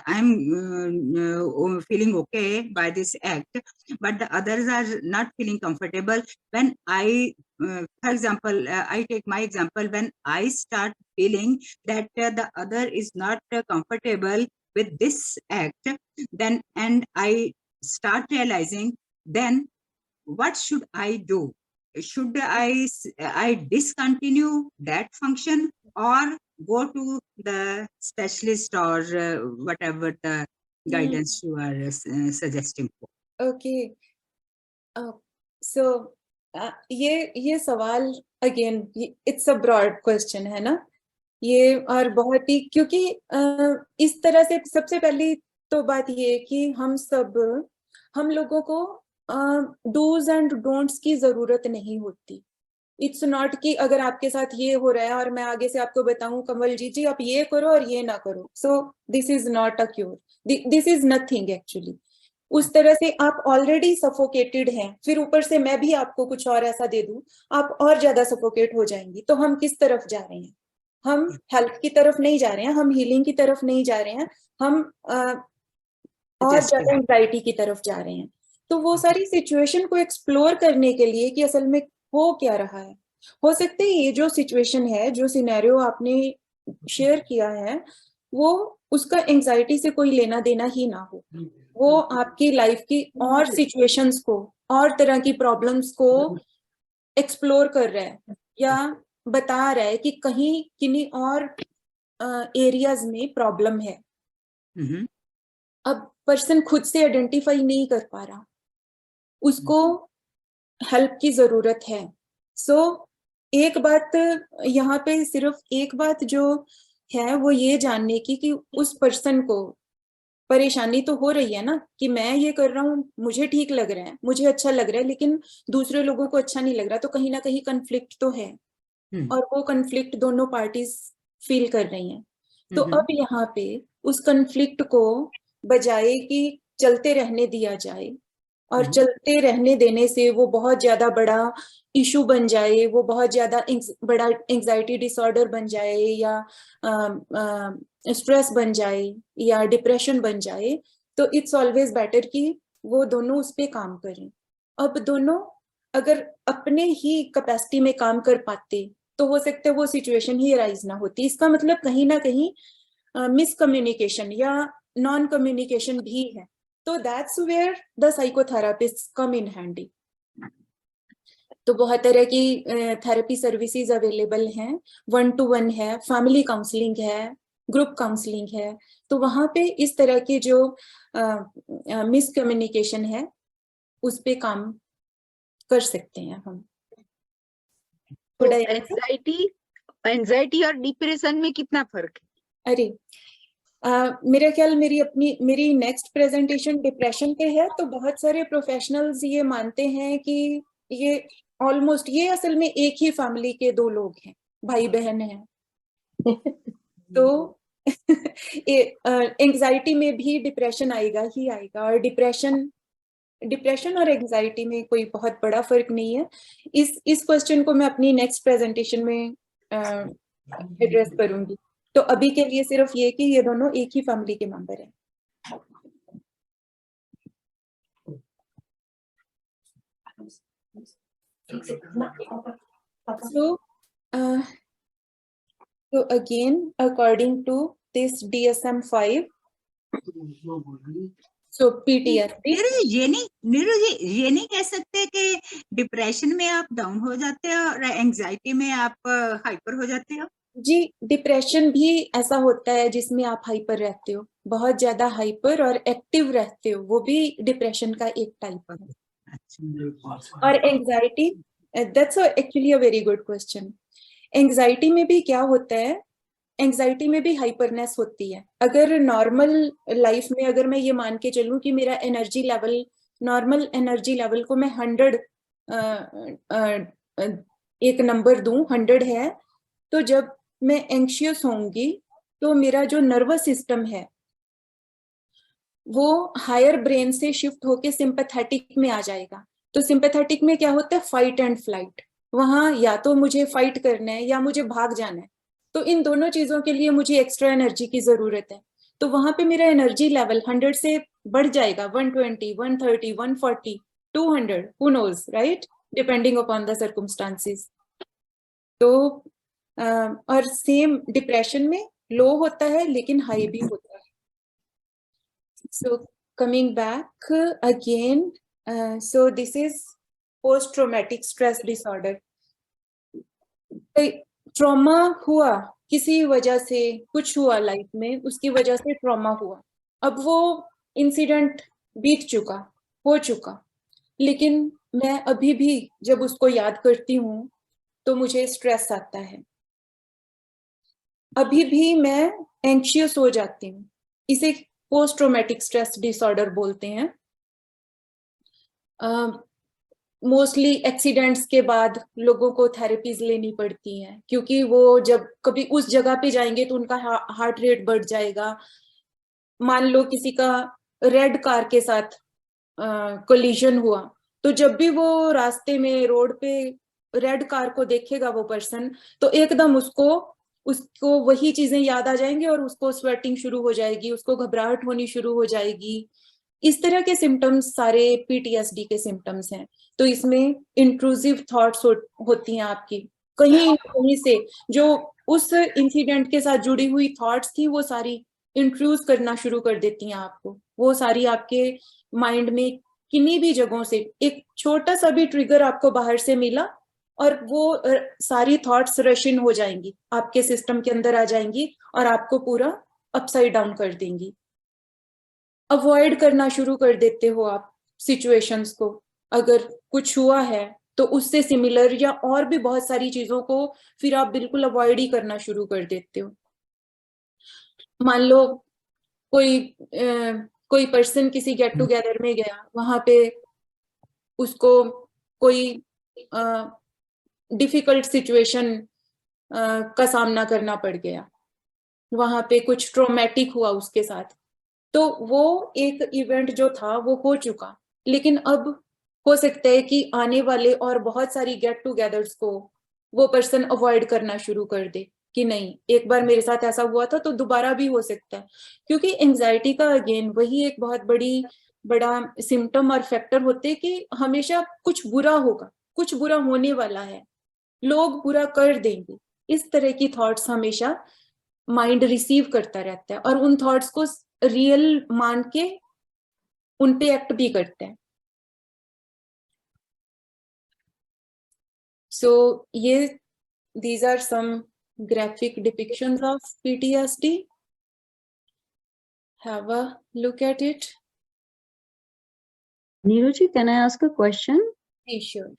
I'm feeling okay by this act, but the others are not feeling comfortable. When I, for example, I take my example, when I start feeling that the other is not comfortable with this act, then and I start realizing, then what should I do? Should I discontinue that function or go to the specialist or whatever the guidance you are suggesting for? Okay. So ये सवाल again it's a broad question है ना ये, और बहुत ही, क्योंकि इस तरह से सबसे पहली तो बात ये है कि हम लोगों को डूज एंड डोंट्स की जरूरत नहीं होती। इट्स नॉट कि अगर आपके साथ ये हो रहा है और मैं आगे से आपको बताऊं कमल जी आप ये करो और ये ना करो, सो this is not a cure, this is nothing actually. उस तरह से आप ऑलरेडी सफोकेटेड हैं, फिर ऊपर से मैं भी आपको कुछ और ऐसा दे दूं, आप और ज्यादा सफोकेट हो जाएंगी। तो हम किस तरफ जा रहे हैं? हम हेल्थ की तरफ नहीं जा रहे हैं, हम हीलिंग की तरफ नहीं जा रहे हैं, हम और ज्यादा एंजाइटी की तरफ जा रहे हैं। तो वो सारी सिचुएशन को एक्सप्लोर करने के लिए कि असल में हो क्या रहा है, हो सकता है ये जो सिचुएशन है, जो सिनेरियो आपने शेयर किया है, वो उसका एंजाइटी से कोई लेना देना ही ना हो, वो आपकी लाइफ की और सिचुएशंस को, और तरह की प्रॉब्लम्स को एक्सप्लोर कर रहा है या बता रहा है कि कहीं किन्हीं और एरियाज में प्रॉब्लम है। अब पर्सन खुद से आइडेंटिफाई नहीं कर पा रहा, उसको हेल्प की जरूरत है। सो एक बात यहाँ पे, सिर्फ एक बात जो है वो ये जानने की कि उस पर्सन को परेशानी तो हो रही है ना, कि मैं ये कर रहा हूँ, मुझे ठीक लग रहा है, मुझे अच्छा लग रहा है, लेकिन दूसरे लोगों को अच्छा नहीं लग रहा, तो कहीं ना कहीं कन्फ्लिक्ट तो है, और वो कन्फ्लिक्ट दोनों पार्टीज फील कर रही हैं। तो अब यहाँ पे उस कन्फ्लिक्ट को बजाय कि चलते रहने दिया जाए, और चलते रहने देने से वो बहुत ज्यादा बड़ा इशू बन जाए, वो बहुत ज्यादा बड़ा एंजाइटी डिसऑर्डर बन जाए, या स्ट्रेस बन जाए, या डिप्रेशन बन जाए, तो इट्स ऑलवेज बेटर कि वो दोनों उस पे काम करें। अब दोनों अगर अपने ही कैपेसिटी में काम कर पाते तो हो सकता है वो सिचुएशन ही राइज ना होती। इसका मतलब कहीं ना कहीं मिसकम्युनिकेशन या नॉन कम्युनिकेशन भी है। तो that's where the psychotherapist come in handy. तो बहुत तरह की थेरेपी सर्विसेज अवेलेबल हैं, 1-to-1 है, फैमिली काउंसलिंग है, ग्रुप काउंसलिंग है। तो वहां पे इस तरह के जो मिसकम्युनिकेशन है उस पे काम कर सकते हैं हम। तो एंजाइटी और डिप्रेशन में कितना फर्क है? अरे मेरा ख्याल मेरी नेक्स्ट प्रेजेंटेशन डिप्रेशन पे है। तो बहुत सारे प्रोफेशनल्स ये मानते हैं कि ये ऑलमोस्ट, ये असल में एक ही फैमिली के दो लोग हैं, भाई बहन हैं। तो एंजाइटी में भी डिप्रेशन आएगा ही आएगा, और डिप्रेशन और एंजाइटी में कोई बहुत बड़ा फर्क नहीं है। इस क्वेश्चन को मैं अपनी नेक्स्ट प्रेजेंटेशन में एड्रेस करूंगी। तो अभी के लिए सिर्फ ये कि ये दोनों एक ही फैमिली के मेंबर हैं। So again, according to this DSM-5, so PTSD, ये नहीं कह सकते कि डिप्रेशन में आप डाउन हो जाते हो और एंजाइटी में आप हाइपर हो जाते हो? जी, डिप्रेशन भी ऐसा होता है जिसमें आप हाइपर रहते हो, बहुत ज्यादा हाइपर और एक्टिव रहते हो, वो भी डिप्रेशन का एक टाइप है। और anxiety, that's actually a very good question. Anxiety में भी क्या होता है, एंजाइटी में भी हाइपरनेस होती है। अगर नॉर्मल लाइफ में अगर मैं ये मान के चलूं कि मेरा energy level, normal energy level को मैं 100 एक नंबर दूं, 100 है, तो जब मैं एंग्शियस होंगी तो मेरा जो नर्वस सिस्टम है वो हायर ब्रेन से शिफ्ट होके सिंपैथेटिक में आ जाएगा। तो सिंपैथेटिक में क्या होता है, फाइट एंड फ्लाइट। वहां या तो मुझे फाइट करना है या मुझे भाग जाना है। तो इन दोनों चीजों के लिए मुझे एक्स्ट्रा एनर्जी की जरूरत है। तो वहां पे मेरा एनर्जी लेवल 100 से बढ़ जाएगा, 120, 130, 140, 200, who knows, right, depending upon the circumstances. तो और सेम डिप्रेशन में लो होता है लेकिन हाई भी होता है। So coming back again, so this is post-traumatic stress disorder. Trauma हुआ, किसी वजह से कुछ हुआ लाइफ में, उसकी वजह से ट्रॉमा हुआ। अब वो इंसिडेंट बीत चुका, हो चुका, लेकिन मैं अभी भी जब उसको याद करती हूँ तो मुझे स्ट्रेस आता है, अभी भी मैं एंग्शियस हो जाती हूँ। इसे पोस्ट ट्रॉमेटिक स्ट्रेस डिसऑर्डर बोलते हैं। मोस्टली एक्सीडेंट्स के बाद लोगों को थेरेपीज लेनी पड़ती हैं, क्योंकि वो जब कभी उस जगह पे जाएंगे तो उनका हार्ट रेट बढ़ जाएगा। मान लो किसी का रेड कार के साथ कोलिजन हुआ, तो जब भी वो रास्ते में रोड पे रेड कार को देखेगा वो पर्सन, तो एकदम उसको वही चीजें याद आ जाएंगी और उसको स्वेटिंग शुरू हो जाएगी, उसको घबराहट होनी शुरू हो जाएगी। इस तरह के सिम्टम्स सारे पीटीएसडी के सिम्टम्स हैं। तो इसमें इंट्रूसिव थॉट्स होती हैं आपकी, कहीं कहीं से जो उस इंसिडेंट के साथ जुड़ी हुई थॉट्स थी वो सारी इंट्रूज करना शुरू कर देती हैं आपको। वो सारी आपके माइंड में किन्हीं भी जगहों से एक छोटा सा भी ट्रिगर आपको बाहर से मिला और वो सारी थॉट्स रश इन हो जाएंगी, आपके सिस्टम के अंदर आ जाएंगी और आपको पूरा अपसाइड डाउन कर देंगी। अवॉइड करना शुरू कर देते हो आप सिचुएशंस को। अगर कुछ हुआ है तो उससे सिमिलर या और भी बहुत सारी चीजों को फिर आप बिल्कुल अवॉइड ही करना शुरू कर देते हो। मान लो कोई पर्सन किसी गेट टुगेदर में गया, वहां पे उसको कोई डिफिकल्ट सिचुएशन का सामना करना पड़ गया, वहां पे कुछ ट्रॉमेटिक हुआ उसके साथ, तो वो एक इवेंट जो था वो हो चुका, लेकिन अब हो सकता है कि आने वाले और बहुत सारी गेट टुगेदर्स को वो पर्सन अवॉइड करना शुरू कर दे कि नहीं, एक बार मेरे साथ ऐसा हुआ था तो दोबारा भी हो सकता है। क्योंकि एंजाइटी का अगेन वही एक बहुत बड़ा सिम्टम और फैक्टर होते हैं कि हमेशा कुछ बुरा होगा, कुछ बुरा होने वाला है, लोग बुरा कर देंगे, इस तरह की थॉट्स हमेशा माइंड रिसीव करता रहता है और उन थॉट्स को रियल मान के उन पे एक्ट भी करते हैं। सो ये these are some graphic depictions of PTSD. Have a look at it. Neeruji, can I ask a question? Be sure.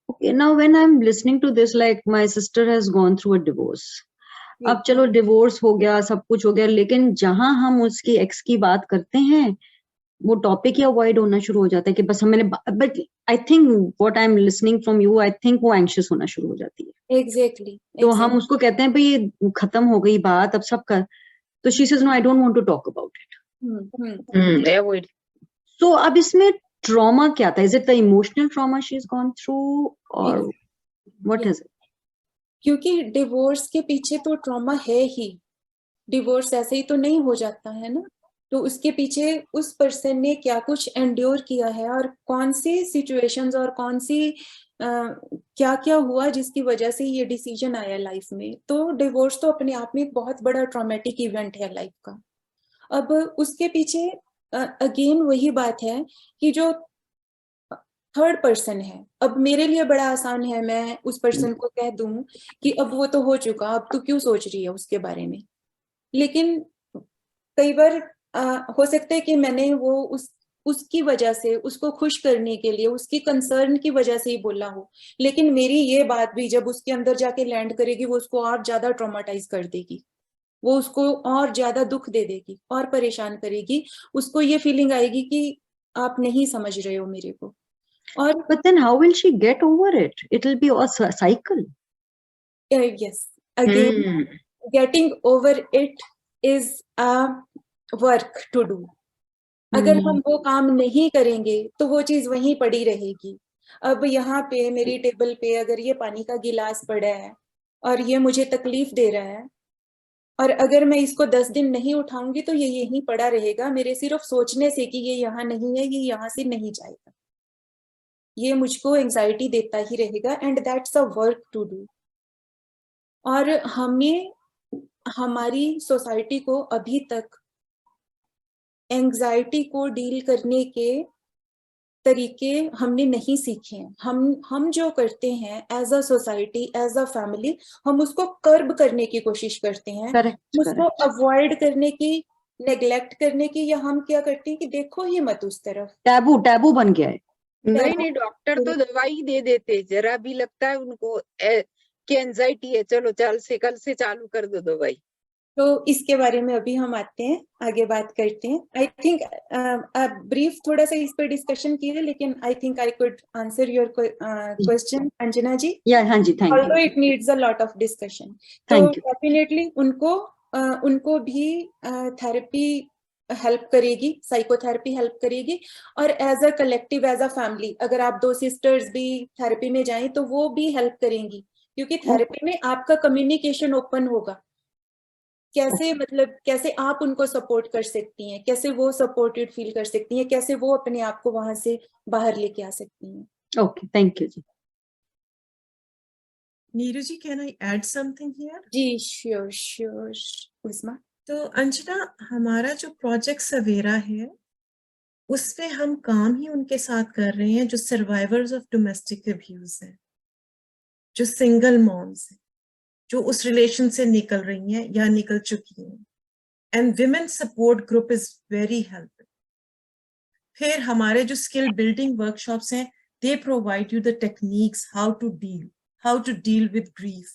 Okay, now when I'm listening to this, like my sister has gone through a divorce. अब चलो divorce हो गया, सब कुछ हो गया, लेकिन जहां हम उसकी एक्स की बात करते हैं वो टॉपिक ही अवॉइड होना शुरू हो जाता है कि बस हमने, but I think what I am listening from you, I think वो एंग्शियस होना शुरू हो जाती है। Exactly. तो हम उसको कहते हैं भाई ये खत्म हो गई बात, अब सब कर, तो she says no I don't want to talk about it. Avoid. So अब इसमें ट्रॉमा क्या था? Is it the emotional trauma she is gone through और व्हाट इज इट? क्योंकि डिवोर्स के पीछे तो ट्रॉमा है ही, डिवोर्स ऐसे ही तो नहीं हो जाता है ना, तो उसके पीछे उस पर्सन ने क्या कुछ एंड्योर किया है और कौन सी सिचुएशंस और कौन सी क्या क्या हुआ जिसकी वजह से ये डिसीजन आया लाइफ में। तो डिवोर्स तो अपने आप में एक बहुत बड़ा ट्रॉमेटिक इवेंट है लाइफ का। अब उसके पीछे अगेन वही बात है कि जो थर्ड पर्सन है, अब मेरे लिए बड़ा आसान है, मैं उस पर्सन को कह दूं कि अब वो तो हो चुका, अब तू क्यों सोच रही है उसके बारे में। लेकिन कई बार हो सकता है कि मैंने वो उसकी वजह से, उसको खुश करने के लिए, उसकी कंसर्न की वजह से ही बोला हो, लेकिन मेरी ये बात भी जब उसके अंदर जाके लैंड करेगी वो उसको और ज्यादा ट्रॉमेटाइज कर देगी, वो उसको और ज्यादा दुख दे देगी और परेशान करेगी। उसको ये फीलिंग आएगी कि आप नहीं समझ रहे हो मेरे को। और but then how will she get over it? It will be a cycle. Yes, again getting over it is a work to do. अगर हम वो काम नहीं करेंगे तो वो चीज वहीं पड़ी रहेगी। अब यहाँ पे मेरी टेबल पे अगर ये पानी का गिलास पड़ा है और ये मुझे तकलीफ दे रहा है, और अगर मैं इसको 10 दिन नहीं उठाऊंगी तो ये यहीं पड़ा रहेगा, मेरे सिर्फ सोचने से कि ये यहाँ नहीं है, ये यहाँ से नहीं जाएगा, ये मुझको एंजाइटी देता ही रहेगा। And that's a work to do. और हमें, हमारी सोसाइटी को अभी तक एंजाइटी को डील करने के तरीके हमने नहीं सीखे हैं। हम जो करते हैं as a society, as a family, हम उसको कर्ब करने की कोशिश करते हैं, उसको अवॉइड करने की, नेग्लेक्ट करने की, या हम क्या करते हैं कि देखो ही मत उस तरफ। टैबू बन गया है। नहीं, डॉक्टर तो दवाई दे देते, जरा भी लगता है उनको कि एंजाइटी है, चलो कल से चालू कर दो दवाई। तो इसके बारे में अभी हम आते हैं, आगे बात करते हैं. आई थिंक ब्रीफ थोड़ा सा इस पर डिस्कशन किया है, लेकिन I think I could answer your question Anjana ji. हाँ जी, thank Although you, it needs a lot of discussion. तो थैंक यू. डेफिनेटली उनको भी थेरेपी हेल्प करेगी, साइकोथेरेपी हेल्प करेगी. और as a collective, as a family, अगर आप 2 सिस्टर्स भी थेरेपी में जाएं तो वो भी हेल्प करेंगी, क्योंकि थेरेपी में आपका कम्युनिकेशन ओपन होगा. कैसे, मतलब कैसे आप उनको सपोर्ट कर सकती हैं, कैसे वो सपोर्टेड फील कर सकती हैं, कैसे वो अपने आप को वहां से बाहर लेके आ सकती हैं. ओके, थैंक यू जी. Neeru ji, can I add something here? जी श्योर उस्मा. तो अंजना, हमारा जो प्रोजेक्ट सवेरा है उसमें हम काम ही उनके साथ कर रहे हैं जो सर्वाइवर्स ऑफ डोमेस्टिक अब्यूज हैं, जो सिंगल मॉम्स हैं, जो उस रिलेशन से निकल रही हैं या निकल चुकी हैं. And women support group is very helpful. फिर हमारे जो स्किल बिल्डिंग वर्कशॉप्स हैं, they provide you the techniques how to deal with grief.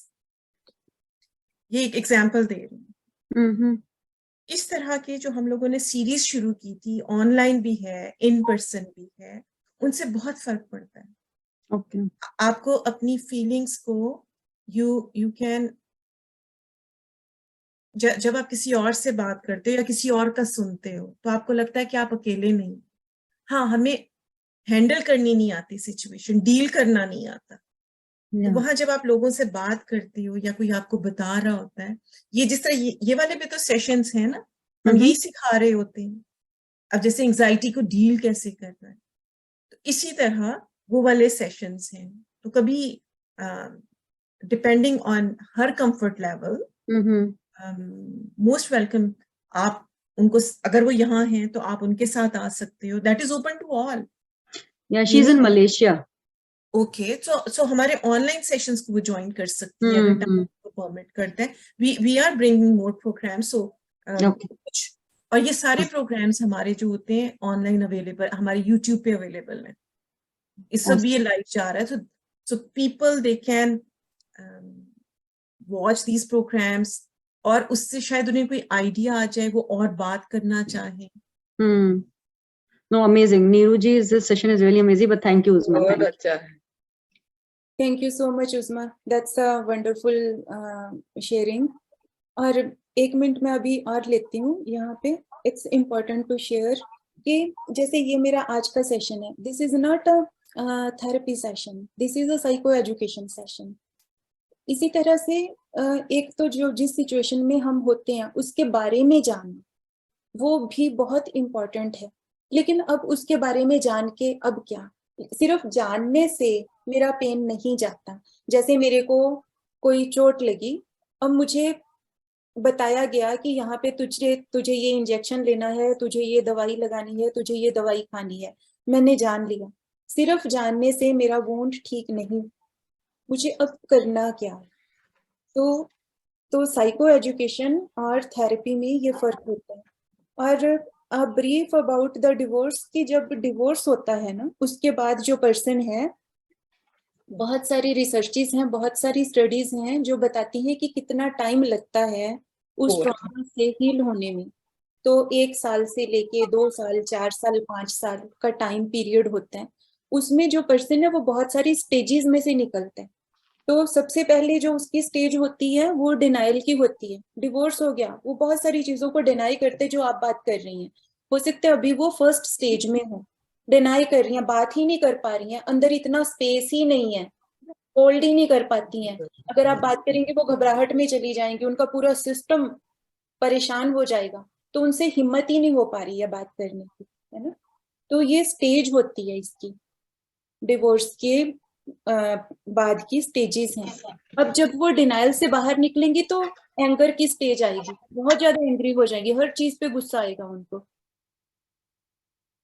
ये एक एग्जाम्पल दे रही हूँ. इस तरह के जो हम लोगों ने सीरीज शुरू की थी, ऑनलाइन भी है, इन पर्सन भी है, उनसे बहुत फर्क पड़ता है. ओके. आपको अपनी फीलिंग्स को यू कैन, जब आप किसी और से बात करते हो या किसी और का सुनते हो तो आपको लगता है कि आप अकेले नहीं. हाँ, हमें हैंडल करनी नहीं आती सिचुएशन, डील करना नहीं आता. तो वहां जब आप लोगों से बात करती हो या कोई आपको बता रहा होता है, ये जिस तरह ये वाले भी तो सेशंस हैं ना, हम यही सिखा रहे होते हैं. अब जैसे एंजाइटी को डील कैसे करना है, तो इसी तरह वो वाले सेशंस हैं. तो कभी depending on her comfort level, most welcome. आप उनको, अगर वो यहाँ हैं तो आप उनके साथ आ सकते हो. That is open to all. या she is in Malaysia. Okay, so हमारे ऑनलाइन सेशंस को वो ज्वाइन कर सकती है अगर टाइम को परमिट करते हैं. We are bringing more programs. So और ये सारे प्रोग्राम्स हमारे जो होते हैं ऑनलाइन अवेलेबल, हमारे यूट्यूब पे अवेलेबल है. इस सब ये लाइव जा रहा है. So people they can watch these programs, और उससे शायद उन्हें कोई आइडिया आ जाए, वो और बात करना चाहें. No, amazing. Neeruji's session is really amazing, but thank you, Uzma. बहुत अच्छा है. Thank you so much, Uzma. That's a wonderful sharing. और 1 मिनट में अभी और लेती हूँ यहाँ पे. It's important to share कि जैसे ये मेरा आज का सेशन है. This is not a therapy session. This is a psycho education session. इसी तरह से एक तो जो जिस सिचुएशन में हम होते हैं उसके बारे में जानना, वो भी बहुत इम्पोर्टेंट है. लेकिन अब उसके बारे में जान के अब क्या, सिर्फ जानने से मेरा पेन नहीं जाता. जैसे मेरे को कोई चोट लगी, अब मुझे बताया गया कि यहाँ पे तुझे ये इंजेक्शन लेना है, तुझे ये दवाई लगानी है, तुझे ये दवाई खानी है. मैंने जान लिया. सिर्फ जानने से मेरा वुंड ठीक नहीं, मुझे अब करना क्या है. तो साइको एजुकेशन और थेरेपी में ये फर्क होता है. और ब्रीफ अबाउट द डिवोर्स की, जब डिवोर्स होता है ना, उसके बाद जो पर्सन है, बहुत सारी रिसर्चेस हैं, बहुत सारी स्टडीज हैं जो बताती हैं कि कितना टाइम लगता है उस ट्रॉमा से हील होने में. तो 1 साल से लेके 2 साल, 4 साल, 5 साल का टाइम पीरियड होता है. उसमें जो पर्सन है वो बहुत सारी स्टेजेस में से निकलता है. तो सबसे पहले जो उसकी स्टेज होती है वो डिनाइल की होती है. डिवोर्स हो गया, वो बहुत सारी चीजों को डिनाई करते, जो आप बात कर रही हैं. हो सकता है अभी वो फर्स्ट स्टेज में हो, डिनाई कर रही हैं, बात ही नहीं कर पा रही हैं, अंदर इतना स्पेस ही नहीं है, होल्ड ही नहीं कर पाती हैं. अगर आप बात करेंगे वो घबराहट में चली जाएंगी, उनका पूरा सिस्टम परेशान हो जाएगा. तो उनसे हिम्मत ही नहीं हो पा रही है बात करने की, है ना. तो ये स्टेज होती है इसकी, डिवोर्स के बाद की स्टेजेस हैं. अब जब वो डिनाइल से बाहर निकलेंगी तो एंगर की स्टेज आएगी, बहुत ज्यादा एंग्री हो जाएंगी, हर चीज पे गुस्सा आएगा उनको.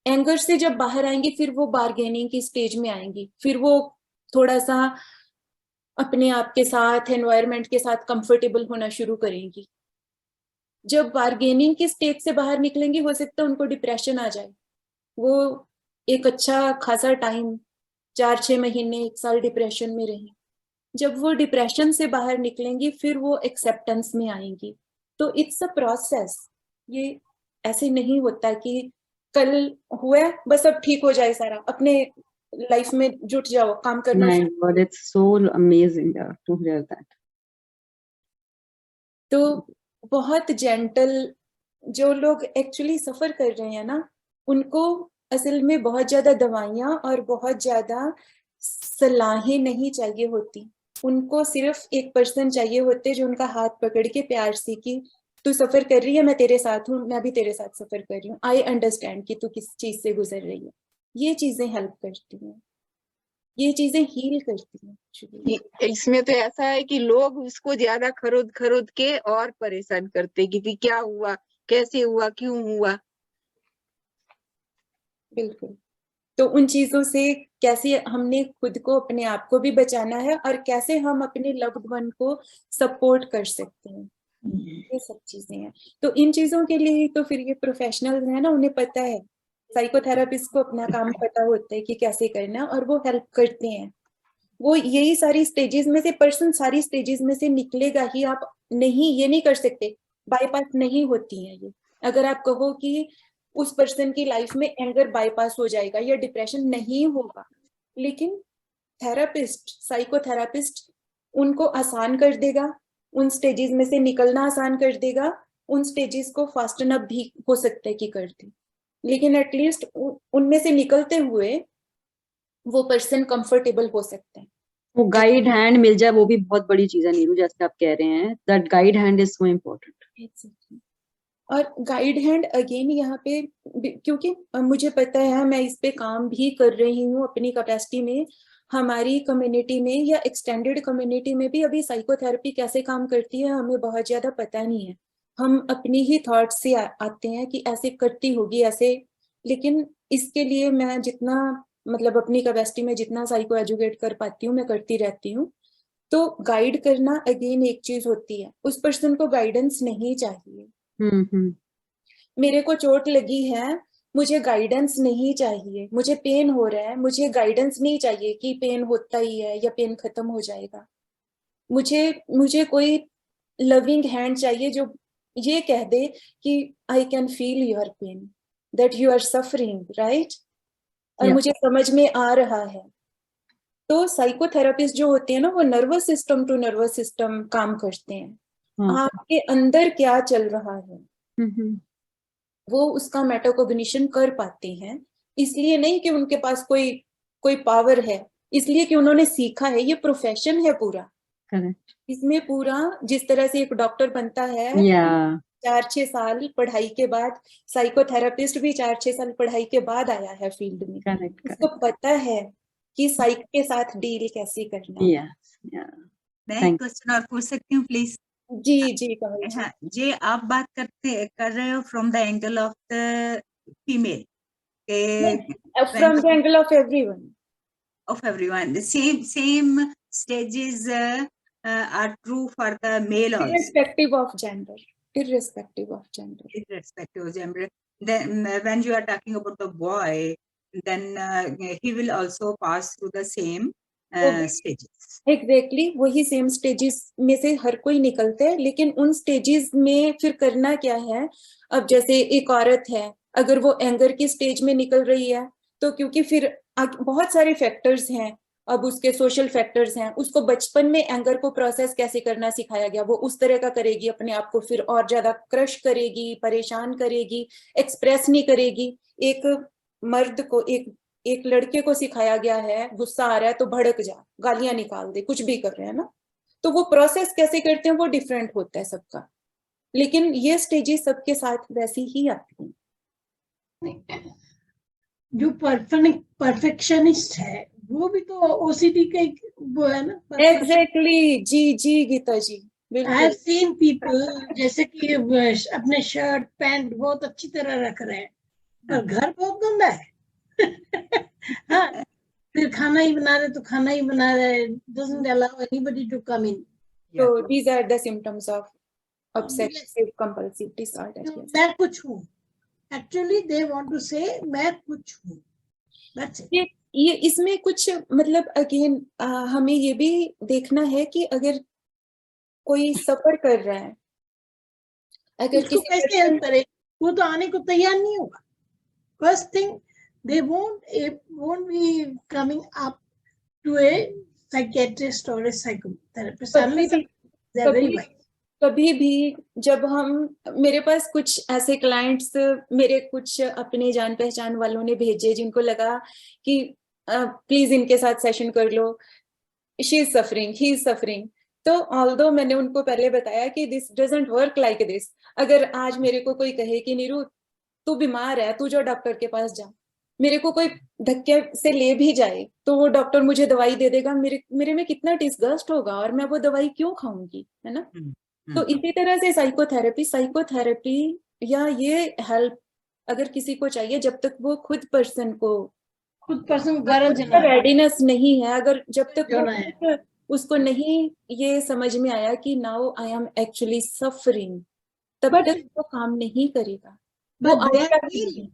एंगर से जब बाहर आएंगी फिर वो बार्गेनिंग की स्टेज में आएंगी, फिर वो थोड़ा सा अपने आप के साथ, एनवायरनमेंट के साथ कंफर्टेबल होना शुरू करेंगी. जब बार्गेनिंग की स्टेज से बाहर निकलेंगी, हो सकता है उनको डिप्रेशन आ जाए. वो एक अच्छा खासा टाइम, 4-6 महीने, 1 साल डिप्रेशन में रही. जब वो डिप्रेशन से बाहर निकलेंगी फिर वो एक्सेप्टेंस में आएंगी, तो इट्स अ प्रोसेस, ये ऐसे नहीं होता कि कल हुआ बस अब ठीक हो जाए सारा, अपने लाइफ में जुट जाओ, काम करना My शुरू God, it's so amazing to hear that. तो बहुत जेंटल, जो लोग एक्चुअली सफर कर रहे हैं ना, उनको असल में बहुत ज्यादा दवाइयां और बहुत ज्यादा सलाहें नहीं चाहिए होती, उनको सिर्फ एक पर्सन चाहिए होते जो उनका हाथ पकड़ के प्यार से कि तू सफर कर रही है, मैं तेरे साथ हूँ, मैं भी तेरे साथ सफर कर रही हूँ, आई अंडरस्टैंड कि तू किस चीज से गुजर रही है। ये चीजें हेल्प करती हैं, ये चीजें हील करती हैं actually। इसमें तो ऐसा है कि लोग उसको ज्यादा खरोद खरोद के और परेशान करते कि भी क्या हुआ, कैसे हुआ, क्यों हुआ। बिल्कुल, तो उन चीजों से कैसे हमने खुद को, अपने आप को भी बचाना है और कैसे हम अपने लव्ड वन को सपोर्ट कर सकते हैं, ये सब चीजें हैं। तो इन चीजों के लिए तो फिर ये प्रोफेशनल्स है ना, उन्हें पता है, साइकोथेरापिस्ट को अपना काम पता होता है कि कैसे करना है, और वो हेल्प करते हैं। वो यही सारी स्टेजेस में से, पर्सन सारी स्टेजेस में से निकलेगा ही। आप नहीं, ये नहीं कर सकते, बाईपास नहीं होती है ये। अगर आप कहो कि उस पर्सन की लाइफ में एंगर बाईपास हो जाएगा या डिप्रेशन, नहीं होगा, लेकिन थेरापिस्ट, साइकोथेरापिस्ट उनको आसान कर देगा, उन स्टेजेस में से निकलना आसान कर देगा, उन स्टेजेस को फास्टन अप भी हो सकता है कि कर दे, लेकिन एटलीस्ट उनमें से निकलते हुए वो पर्सन कंफर्टेबल हो सकता है। वो गाइड हैंड मिल जाए वो भी बहुत बड़ी चीज है नीरू, जैसे आप कह रहे हैं, that guide hand is so important. और गाइड हैंड अगेन यहाँ पे, क्योंकि मुझे पता है, मैं इस पे काम भी कर रही हूँ अपनी कैपेसिटी में, हमारी कम्युनिटी में या एक्सटेंडेड कम्युनिटी में भी अभी साइकोथेरेपी कैसे काम करती है हमें बहुत ज्यादा पता नहीं है। हम अपनी ही थॉट से आते हैं कि ऐसे करती होगी ऐसे, लेकिन इसके लिए मैं जितना, मतलब अपनी कैपेसिटी में जितना साइको एजुकेट कर पाती हूँ मैं करती रहती हूँ। तो गाइड करना अगेन एक चीज होती है, उस पर्सन को गाइडेंस नहीं चाहिए। मेरे को चोट लगी है, मुझे गाइडेंस नहीं चाहिए, मुझे पेन हो रहा है, मुझे गाइडेंस नहीं चाहिए कि पेन होता ही है या पेन खत्म हो जाएगा। मुझे कोई लविंग हैंड चाहिए जो ये कह दे कि I can feel your pain, that you are suffering, right, और मुझे समझ में आ रहा है। तो साइकोथेरापिस्ट जो होते हैं ना, वो nervous system to nervous system काम करते हैं। आपके अंदर क्या चल रहा है वो उसका मेटाकोग्निशन कर पाते हैं, इसलिए नहीं कि उनके पास कोई पावर है, इसलिए कि उन्होंने सीखा है, ये प्रोफेशन है पूरा। इसमें पूरा, जिस तरह से एक डॉक्टर बनता है 4-6 साल पढ़ाई के बाद, साइकोथेरापिस्ट भी 4-6 साल पढ़ाई के बाद आया है फील्ड में। उसको पता है कि साइक के साथ डील कैसे करना है। मैं एक क्वेश्चन और पूछ सकती हूँ प्लीज? जी हाँ जी, आप बात कर रहे हो from the angle of the female, from the angle of everyone, the same stages are true for the male also, irrespective of gender. Then when you are talking about the boy, then he will also pass through the same stages. Exactly वही same stages में से हर कोई निकलता है, लेकिन उन stages में फिर करना क्या है। अब जैसे एक औरत है, अगर वो एंगर की स्टेज में निकल रही है, तो क्योंकि फिर बहुत सारे फैक्टर्स हैं, अब उसके सोशल फैक्टर्स हैं, उसको बचपन में एंगर को प्रोसेस कैसे करना सिखाया गया, वो उस तरह का करेगी, अपने आप को फिर और ज्यादा क्रश करेगी, परेशान करेगी, एक्सप्रेस नहीं करेगी। एक मर्द को, एक लड़के को सिखाया गया है, गुस्सा आ रहा है तो भड़क जा, गालियां निकाल दे, कुछ भी कर रहे हैं ना, तो वो प्रोसेस कैसे करते हैं वो डिफरेंट होता है सबका, लेकिन ये स्टेजेस सबके साथ वैसी ही आती हैं। जो परफेक्शनिस्ट है वो भी तो ओसीडी का वो है ना। एग्जैक्टली जी Gita ji, I have seen people जैसे कि अपने शर्ट पैंट बहुत अच्छी तरह रख रहे हैं पर घर बहुत गंदा है। हाँ, फिर खाना ही बना रहे तो खाना ही बना रहे, doesn't allow anybody to come in. So these are the symptoms of obsessive compulsive disorder. Yes. मैं कुछ हूँ, actually they want to say मैं कुछ हूँ, that's it. ये इसमें कुछ मतलब अगेन हमें ये भी देखना है कि अगर कोई सफर कर रहा है अगर उसको किसी कैसे हेल्प करे? वो तो आने को तैयार नहीं होगा. First thing, they won't be coming up to a psychiatrist or a psychotherapist कभी unless भी they are very कभी wise. कभी भी जब हम, मेरे पास कुछ ऐसे क्लाइंट्स, मेरे कुछ अपने जान पहचान वालों ने भेजे जिनको लगा कि प्लीज इनके साथ सेशन कर लो, she is suffering, he is suffering. तो ऑल्दो मैंने उनको पहले बताया कि this doesn't work like this. अगर आज मेरे को कोई कहे कि नीरू तू बीमार है, तू जो डॉक्टर के पास जा, मेरे को कोई धक्के से ले भी जाए तो वो डॉक्टर मुझे दवाई दे देगा, मेरे में कितना डिसगस्ट होगा और मैं वो दवाई क्यों खाऊंगी, है ना. तो इसी तरह से साइकोथेरेपी या ये हेल्प अगर किसी को चाहिए, जब तक वो खुद पर्सन गरज ना है. रेडीनेस नहीं है, अगर जब तक जो वो ना है. खुद उसको नहीं ये समझ में आया कि now I am actually suffering, तब But- तक वो काम नहीं करेगा. But वो they are आएगा ill. नहीं.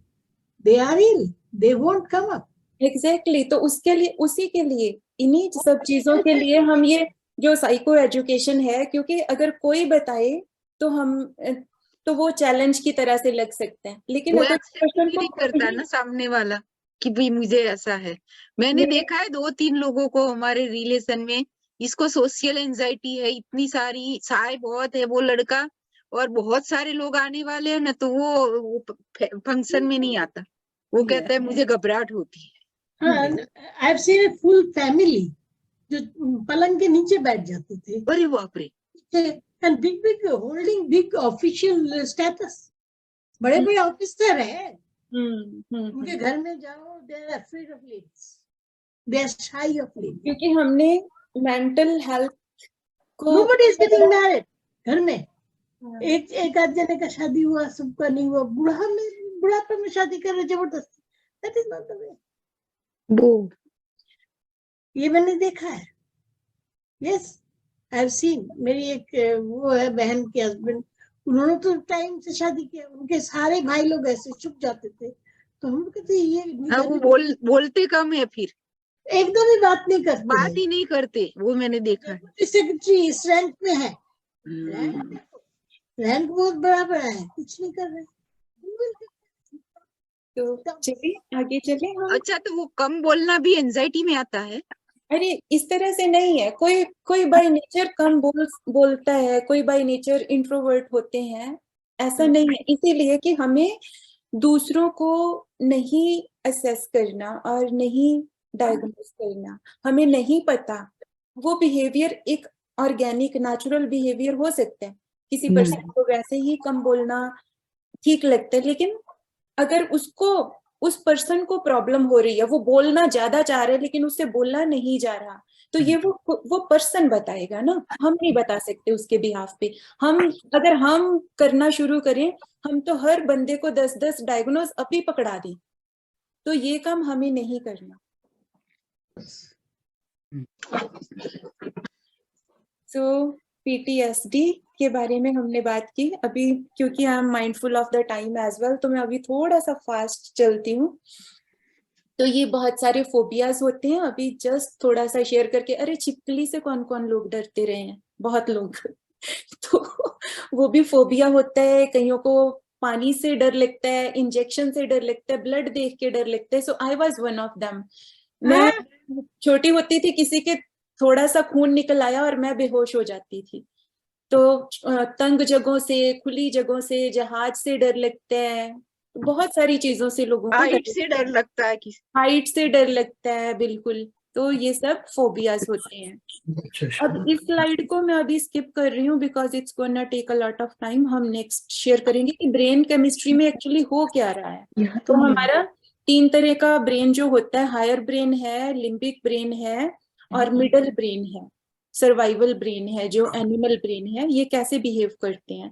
They are ill. They won't come up. Exactly. तो उसके लिए, उसी के लिए, इन्हीं सब चीजों के लिए हम ये जो साइको एजुकेशन है, क्योंकि अगर कोई बताए तो हम तो वो चैलेंज की तरह से लग सकते हैं, लेकिन वो अगर एक्सेप्ट person भी को नहीं करता ना सामने वाला कि भाई मुझे ऐसा है. मैंने मेरे- देखा है 2-3 लोगों को हमारे रिलेशन में, इसको सोशल एंजाइटी है, इतनी सारी साय बहुत है वो लड़का, और बहुत सारे लोग आने वाले हैं ना, तो वो फंक्शन में नहीं आता. वो कहता है मुझे घबराहट होती है. हाँ, I've seen a full family जो पलंग के नीचे बैठ जाते थे. अरे बाप रे. And big holding big official status. बड़े बड़े ऑफिसर हैं. उनके घर में जाओ, they are afraid of ladies. They are shy of ladies. क्योंकि हमने मेंटल हेल्थ को Nobody is getting married. घर में एक आध जने का शादी हुआ, सबका नहीं हुआ. बुढ़ापे में शादी कर रहे जबरदस्ती. That is not the way. वो ये मैंने देखा है. Yes, I have seen. मेरी एक वो है बहन के हस्बैंड, उन्होंने तो टाइम से शादी किया. उनके सारे भाई लोग ऐसे छुप जाते थे, तो हम कहते ये हाँ, वो बोलते कम है, फिर एकदम ही बात नहीं करते. बात ही नहीं करते. वो मैंने देखा है. सेक्रेटरी इस रैंक में है, हम्म. रैंक बहुत बड़ा है, कुछ नहीं कर रहे. तो चलिए आगे चले हम. अच्छा, तो वो कम बोलना भी एंजाइटी में आता है? अरे इस तरह से नहीं है. कोई बाय नेचर कम बोलता है, कोई बाय नेचर इंट्रोवर्ट होते हैं, ऐसा नहीं है. इसीलिए कि हमें दूसरों को नहीं असेस करना और नहीं डायग्नोस करना, हमें नहीं पता. वो बिहेवियर एक ऑर्गेनिक नेचुरल बिहेवियर हो सकता है. किसी पर्सन को वैसे ही कम बोलना ठीक लगता है, लेकिन अगर उस पर्सन को प्रॉब्लम हो रही है, वो बोलना ज्यादा चाह रहे लेकिन उससे बोलना नहीं जा रहा, तो ये वो पर्सन बताएगा ना, हम नहीं बता सकते उसके बिहाफ पे. अगर हम करना शुरू करें, हम तो हर बंदे को 10-10 डायग्नोज अभी पकड़ा दें, तो ये काम हमें नहीं करना. सो PTSD के बारे में हमने बात की. अभी क्योंकि I am mindful of the time as well, तो मैं अभी थोड़ा सा फास्ट चलती हूँ. तो ये बहुत सारे फोबियाज होते हैं. अभी जस्ट थोड़ा सा शेयर करके, अरे छिपकली से कौन कौन लोग डरते रहे हैं, बहुत लोग. तो वो भी फोबिया होता है. कईयों को पानी से डर लगता है, इंजेक्शन से डर लगता है, ब्लड देख के डर लगता है. So I was one of them. मैं छोटी होती थी, किसी के थोड़ा सा खून निकल आया और मैं बेहोश हो जाती थी. तो तंग जगहों से, खुली जगहों से, जहाज से डर लगता है, बहुत सारी चीजों से लोगों को हाइट से डर लगता है. हाइट से डर लगता है, बिल्कुल. तो ये सब फोबियाज होते हैं. अब इस स्लाइड को मैं अभी स्किप कर रही हूँ because it's gonna take a lot of time. हम नेक्स्ट शेयर करेंगे कि ब्रेन केमिस्ट्री में एक्चुअली हो क्या रहा है. तो हमारा 3 तरह का ब्रेन जो होता है, हायर ब्रेन है, लिम्बिक ब्रेन है और मिडल ब्रेन है, सर्वाइवल ब्रेन है, जो एनिमल ब्रेन है. ये कैसे बिहेव करते हैं,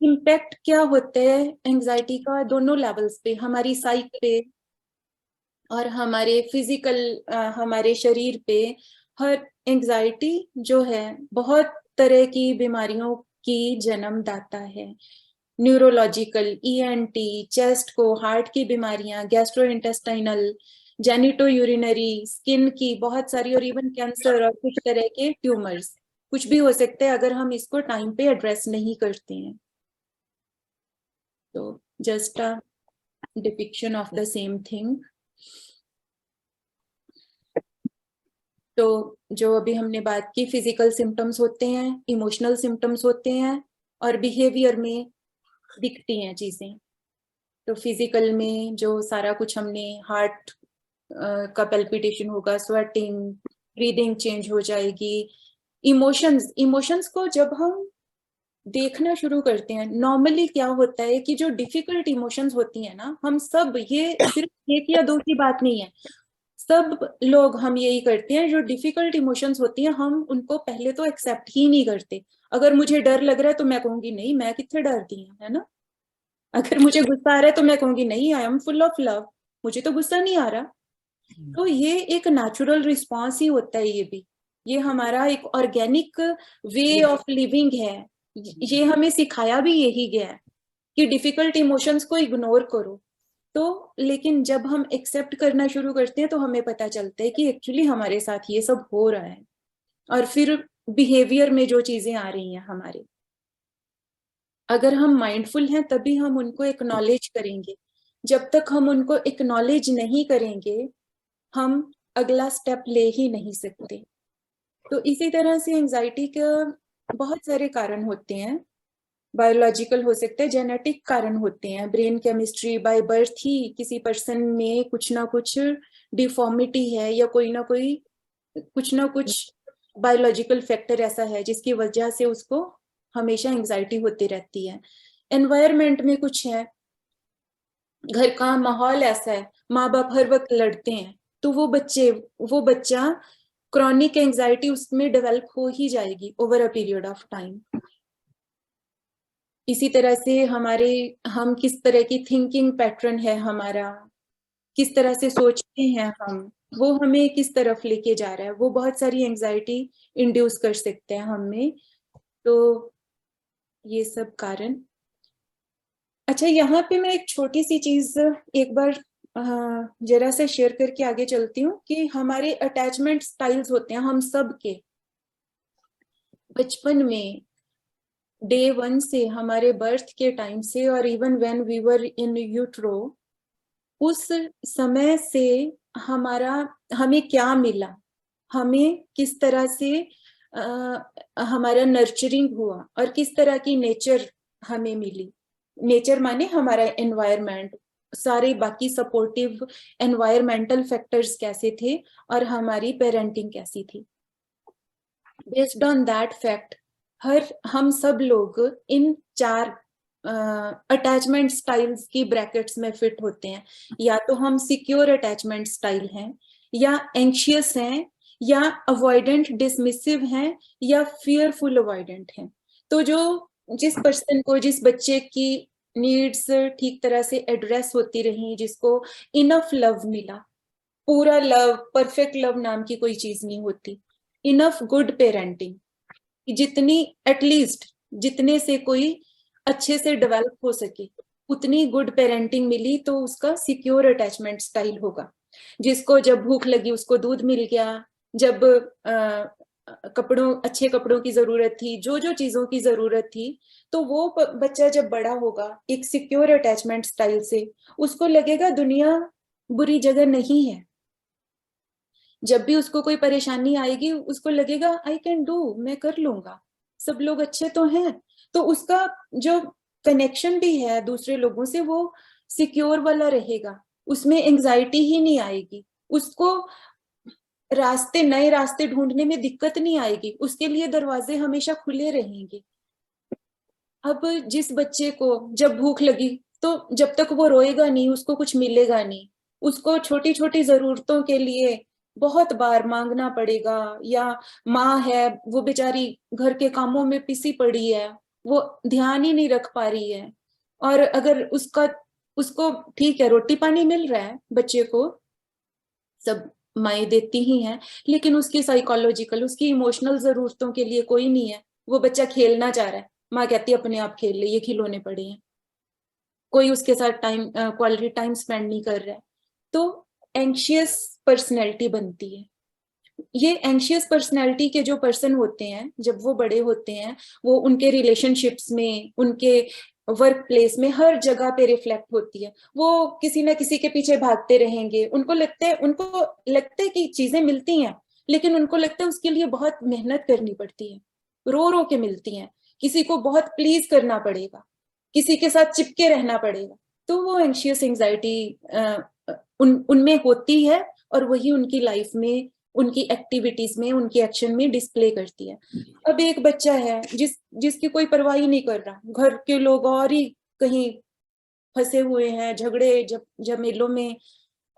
इम्पैक्ट क्या होता है एंजाइटी का दोनों लेवल्स पे, हमारी साइक पे और हमारे फिजिकल हमारे शरीर पे. हर एंजाइटी जो है बहुत तरह की बीमारियों की जन्मदाता है. न्यूरोलॉजिकल, ENT, चेस्ट को, हार्ट की बीमारियां, गैस्ट्रोइंटेस्टाइनल, जेनिटो यूरिनरी, स्किन की बहुत सारी, और इवन कैंसर और कुछ तरह के ट्यूमर्स. कुछ भी हो सकता है अगर हम इसको टाइम पे एड्रेस नहीं करते हैं। तो just a depiction of the same thing. तो जो अभी हमने बात की, फिजिकल सिम्टम्स होते हैं, इमोशनल सिम्टम्स होते हैं, और बिहेवियर में दिखती हैं चीजें। तो फिजिकल में जो सारा कुछ हमने, हार्ट का पैल्पिटेशन होगा, स्वेटिंग, ब्रीदिंग चेंज हो जाएगी। इमोशंस को जब हम देखना शुरू करते हैं, नॉर्मली क्या होता है कि जो डिफिकल्ट इमोशंस होती हैं ना, हम सब, ये सिर्फ एक या दो की बात नहीं है, सब लोग हम यही करते हैं, जो डिफिकल्ट इमोशंस होती हैं हम उनको पहले तो एक्सेप्ट ही नहीं करते। अगर मुझे डर लग रहा है तो मैं कहूंगी नहीं, मैं कितने डरती हूँ, है ना। अगर मुझे गुस्सा आ रहा है तो मैं कहूंगी नहीं, I am full of love, मुझे तो गुस्सा नहीं आ रहा। तो ये एक नेचुरल रिस्पॉन्स ही होता है, ये भी, ये हमारा एक ऑर्गेनिक वे ऑफ लिविंग है। ये हमें सिखाया भी यही गया है कि डिफिकल्ट इमोशंस को इग्नोर करो। तो लेकिन जब हम एक्सेप्ट करना शुरू करते हैं तो हमें पता चलता है कि एक्चुअली हमारे साथ ये सब हो रहा है, और फिर बिहेवियर में जो चीजें आ रही हैं हमारे, अगर हम माइंडफुल हैं तभी हम उनको एक्नॉलेज करेंगे। जब तक हम उनको एक्नॉलेज नहीं करेंगे हम अगला स्टेप ले ही नहीं सकते। तो इसी तरह से एंजाइटी का बहुत सारे कारण होते हैं। बायोलॉजिकल हो सकते हैं, जेनेटिक कारण होते हैं, ब्रेन केमिस्ट्री, बाय बर्थ ही किसी पर्सन में कुछ ना कुछ डिफॉर्मिटी है, या कोई ना कोई कुछ ना कुछ बायोलॉजिकल फैक्टर ऐसा है जिसकी वजह से उसको हमेशा एंजाइटी होती रहती है। एनवायरनमेंट में कुछ है, घर का माहौल ऐसा है, माँ बाप हर वक्त लड़ते हैं, तो वो बच्चा क्रॉनिक एंजाइटी उसमें डेवलप हो ही जाएगी over a period of time. इसी तरह से हम किस तरह की थिंकिंग पैटर्न है हमारा, किस तरह से सोचते हैं हम, वो हमें किस तरफ लेके जा रहा है, वो बहुत सारी एंजाइटी इंड्यूस कर सकते हैं हमें। तो ये सब कारण। अच्छा, यहाँ पे मैं एक छोटी सी चीज एक बार जरा से शेयर करके आगे चलती हूँ कि हमारे अटैचमेंट स्टाइल्स होते हैं हम सब के। बचपन में डे 1 से, हमारे बर्थ के टाइम से, और even when we were in utero, उस समय से हमें क्या मिला, हमें किस तरह से हमारा नर्चरिंग हुआ, और किस तरह की नेचर हमें मिली। नेचर माने हमारा एनवायरनमेंट, सारे बाकी सपोर्टिव एनवायरमेंटल फैक्टर्स कैसे थे, और हमारी पेरेंटिंग कैसी थी। बेस्ड ऑन दैट फैक्ट हम सब लोग इन 4 अटैचमेंट स्टाइल्स की ब्रैकेट्स में फिट होते हैं। या तो हम सिक्योर अटैचमेंट स्टाइल हैं, या एंशियस हैं, या अवॉइडेंट डिसमिसिव हैं, या फियरफुल अवॉइडेंट हैं। तो जिस पर्सन को, जिस बच्चे की नीड्स ठीक तरह से एड्रेस होती रही, जिसको इनफ लव मिला, पूरा लव, परफेक्ट लव नाम की कोई चीज नहीं होती, इनफ गुड पेरेंटिंग, जितनी एटलीस्ट जितने से कोई अच्छे से डेवलप हो सके उतनी गुड पेरेंटिंग मिली, तो उसका सिक्योर अटैचमेंट स्टाइल होगा। जिसको जब भूख लगी उसको दूध मिल गया, जब अच्छे कपड़ों की जरूरत थी, जो चीजों की जरूरत थी, तो वो बच्चा जब बड़ा होगा एक सिक्योर अटैचमेंट स्टाइल से, उसको लगेगा दुनिया बुरी जगह नहीं है। जब भी उसको कोई परेशानी आएगी उसको लगेगा आई कैन डू, मैं कर लूंगा, सब लोग अच्छे तो हैं। तो उसका जो कनेक्शन भी है दूसरे लोगों से वो सिक्योर वाला रहेगा, उसमें एंजाइटी ही नहीं आएगी, उसको नए रास्ते ढूंढने में दिक्कत नहीं आएगी, उसके लिए दरवाजे हमेशा खुले रहेंगे। अब जिस बच्चे को जब भूख लगी तो जब तक वो रोएगा नहीं उसको कुछ मिलेगा नहीं, उसको छोटी छोटी जरूरतों के लिए बहुत बार मांगना पड़ेगा, या माँ है वो बेचारी घर के कामों में पिसी पड़ी है, वो ध्यान ही नहीं रख पा रही है। और अगर उसको ठीक है रोटी पानी मिल रहा है, बच्चे को सब माएँ देती ही हैं, लेकिन उसकी साइकोलॉजिकल, उसकी इमोशनल जरूरतों के लिए कोई नहीं है। वो बच्चा खेलना चाह रहा है, माँ कहती है अपने आप खेल ले, ये खिलौने पड़े हैं, कोई उसके साथ क्वालिटी टाइम स्पेंड नहीं कर रहा है। तो एंशियस पर्सनैलिटी बनती है। ये एंशियस पर्सनैलिटी के जो पर्सन होते हैं, जब वो बड़े होते हैं, वो उनके रिलेशनशिप्स में, उनके वर्क प्लेस में, हर जगह पे रिफ्लेक्ट होती है। वो किसी ना किसी के पीछे भागते रहेंगे, उनको लगता है कि चीजें मिलती हैं, लेकिन उनको लगता है उसके लिए बहुत मेहनत करनी पड़ती है, रो रो के मिलती हैं, किसी को बहुत प्लीज करना पड़ेगा, किसी के साथ चिपके रहना पड़ेगा। तो वो एंशियस एंजाइटी उनमें होती है, और वही उनकी लाइफ में, उनकी एक्टिविटीज में, उनकी एक्शन में डिस्प्ले करती है। अब एक बच्चा है जिसकी कोई परवाह ही नहीं कर रहा, घर के लोग और ही कहीं फंसे हुए हैं झगड़े झमेलों में,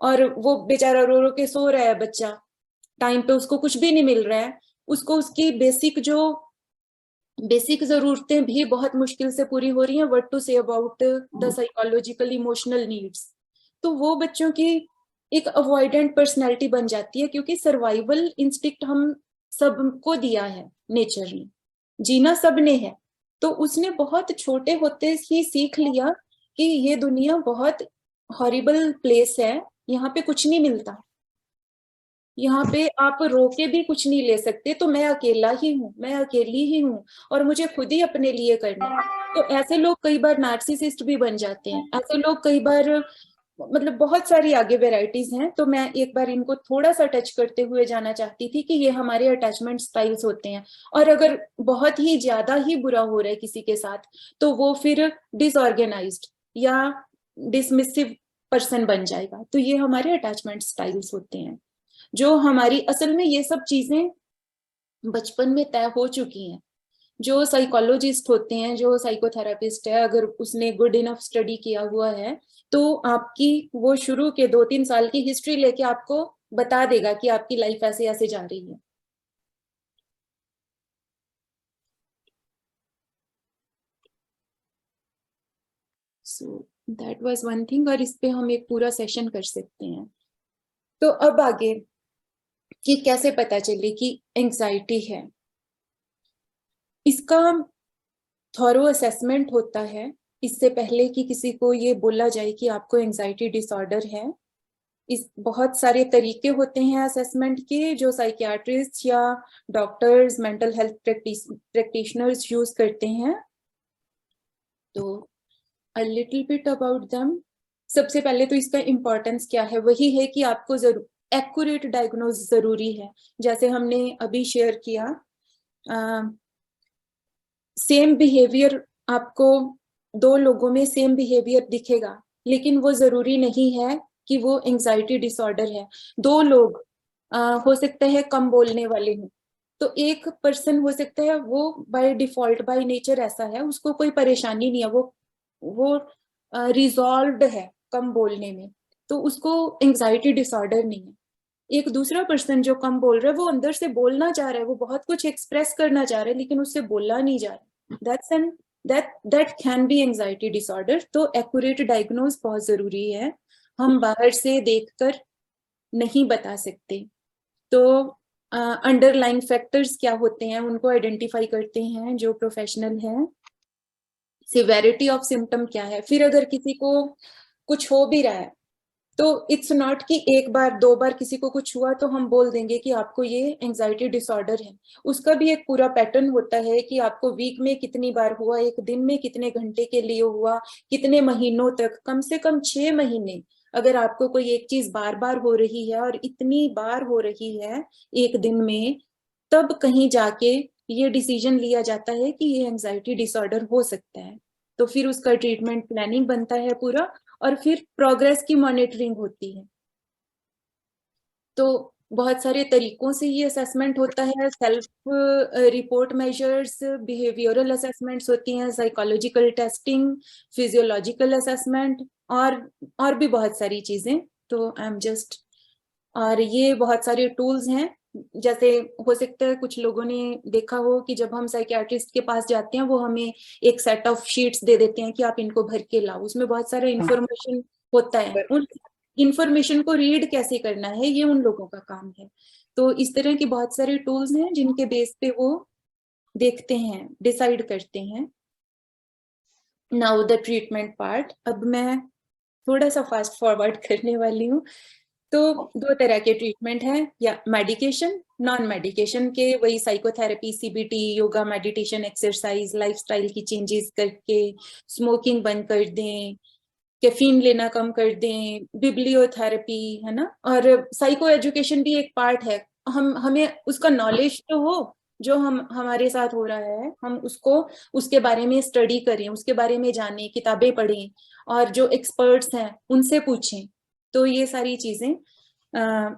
और वो बेचारा रो रो के सो रहा है बच्चा, टाइम पे उसको कुछ भी नहीं मिल रहा है, उसको उसकी बेसिक जरूरतें भी बहुत मुश्किल से पूरी हो रही हैं, what to say about the psychological emotional needs. तो वो बच्चों की एक अवॉइडेंट पर्सनैलिटी बन जाती है, क्योंकि सर्वाइवल इंस्टिक्ट हम सबको दिया है नेचर ने, जीना सबने है। तो उसने बहुत छोटे होते ही सीख लिया कि ये दुनिया बहुत हॉरिबल प्लेस है, यहाँ पे कुछ नहीं मिलता, यहाँ पे आप रोके भी कुछ नहीं ले सकते, तो मैं अकेला ही हूँ, मैं अकेली ही हूँ, और मुझे खुद ही अपने लिए करना है। तो ऐसे लोग कई बार नार्सिसिस्ट भी बन जाते हैं, ऐसे लोग कई बार, मतलब बहुत सारी आगे वेराइटीज हैं। तो मैं एक बार इनको थोड़ा सा टच करते हुए जाना चाहती थी कि ये हमारे अटैचमेंट स्टाइल्स होते हैं, और अगर बहुत ही ज्यादा ही बुरा हो रहा है किसी के साथ, तो वो फिर डिसऑर्गेनाइज्ड या डिसमिसिव पर्सन बन जाएगा। तो ये हमारे अटैचमेंट स्टाइल्स होते हैं, जो हमारी, असल में ये सब चीजें बचपन में तय हो चुकी हैं। जो साइकोलॉजिस्ट होते हैं, जो साइकोथेरापिस्ट है, अगर उसने गुड इनफ स्टडी किया हुआ है, तो आपकी वो शुरू के 2-3 साल की हिस्ट्री लेके आपको बता देगा कि आपकी लाइफ ऐसे ऐसे जा रही है। So that was one thing, और इस पे हम एक पूरा सेशन कर सकते हैं। तो अब आगे कि कैसे पता चले कि एंजाइटी है। इसका थॉरो असेसमेंट होता है इससे पहले कि किसी को ये बोला जाए कि आपको एंजाइटी डिसऑर्डर है। इस बहुत सारे तरीके होते हैं असेसमेंट के, जो साइकियाट्रिस्ट या doctors, mental health practitioners use करते हैं। तो a little bit about them. सबसे पहले तो इसका इम्पोर्टेंस क्या है, वही है कि आपको जरूर एक्यूरेट डायग्नोज जरूरी है। जैसे हमने अभी शेयर किया, सेम बिहेवियर, आपको 2 लोगों में सेम बिहेवियर दिखेगा, लेकिन वो जरूरी नहीं है कि वो एंजाइटी डिसऑर्डर है। 2 लोग हो सकते हैं कम बोलने वाले हों, तो एक पर्सन हो सकता है वो बाय डिफॉल्ट, बाय नेचर ऐसा है, उसको कोई परेशानी नहीं है, वो रिजॉल्व्ड है कम बोलने में, तो उसको एंजाइटी डिसऑर्डर नहीं है। एक दूसरा पर्सन जो कम बोल रहा है, वो अंदर से बोलना चाह रहा है, वो बहुत कुछ एक्सप्रेस करना चाह रहा है, लेकिन उससे बोला नहीं जा रहा, that can be anxiety disorder। तो एक्यूरेट डायग्नोज बहुत जरूरी है, हम बाहर से देखकर नहीं बता सकते। तो अंडरलाइन फैक्टर्स क्या होते हैं, उनको आइडेंटिफाई करते हैं जो प्रोफेशनल हैं। सिवेरिटी ऑफ सिम्टम क्या है, फिर अगर किसी को कुछ हो भी रहा है, तो इट्स नॉट कि 1 बार 2 बार किसी को कुछ हुआ तो हम बोल देंगे कि आपको ये एंजाइटी डिसऑर्डर है। उसका भी एक पूरा पैटर्न होता है कि आपको वीक में कितनी बार हुआ, एक दिन में कितने घंटे के लिए हुआ, कितने महीनों तक, कम से कम 6 महीने। अगर आपको कोई एक चीज बार बार हो रही है और इतनी बार हो रही है एक दिन में, तब कहीं जाके ये डिसीजन लिया जाता है कि ये एंजाइटी डिसऑर्डर हो सकता है। तो फिर उसका ट्रीटमेंट प्लानिंग बनता है पूरा, और फिर प्रोग्रेस की मॉनिटरिंग होती है। तो बहुत सारे तरीकों से ये असेसमेंट होता है। Self report measures, behavioural assessments होती हैं, साइकोलॉजिकल टेस्टिंग, फिजियोलॉजिकल असेसमेंट, और भी बहुत सारी चीजें। तो आई एम जस्ट, और ये बहुत सारे टूल्स हैं। जैसे हो सकता है कुछ लोगों ने देखा हो कि जब हम साइकियाट्रिस्ट के पास जाते हैं, वो हमें एक सेट ऑफ शीट्स दे देते हैं कि आप इनको भर के लाओ, उसमें बहुत सारा इंफॉर्मेशन होता है। उन इंफॉर्मेशन को रीड कैसे करना है, ये उन लोगों का काम है। तो इस तरह के बहुत सारे टूल्स हैं जिनके बेस पे वो देखते हैं, डिसाइड करते हैं। Now the treatment part. अब मैं थोड़ा सा फास्ट फॉरवर्ड करने वाली हूँ। तो दो तरह के ट्रीटमेंट हैं, या मेडिकेशन, नॉन मेडिकेशन के वही psychotherapy, CBT, yoga, meditation, exercise, lifestyle की चेंजेस करके स्मोकिंग बंद कर दें, कैफीन लेना कम कर दें, बिब्लियोथेरेपी, है ना। और साइको एजुकेशन भी एक पार्ट है, हमें उसका नॉलेज तो हो, जो हमारे साथ हो रहा है हम उसको, उसके बारे में स्टडी करें, उसके बारे में जानें, किताबें पढ़ें, और जो एक्सपर्ट्स हैं उनसे पूछें। तो ये सारी चीजें,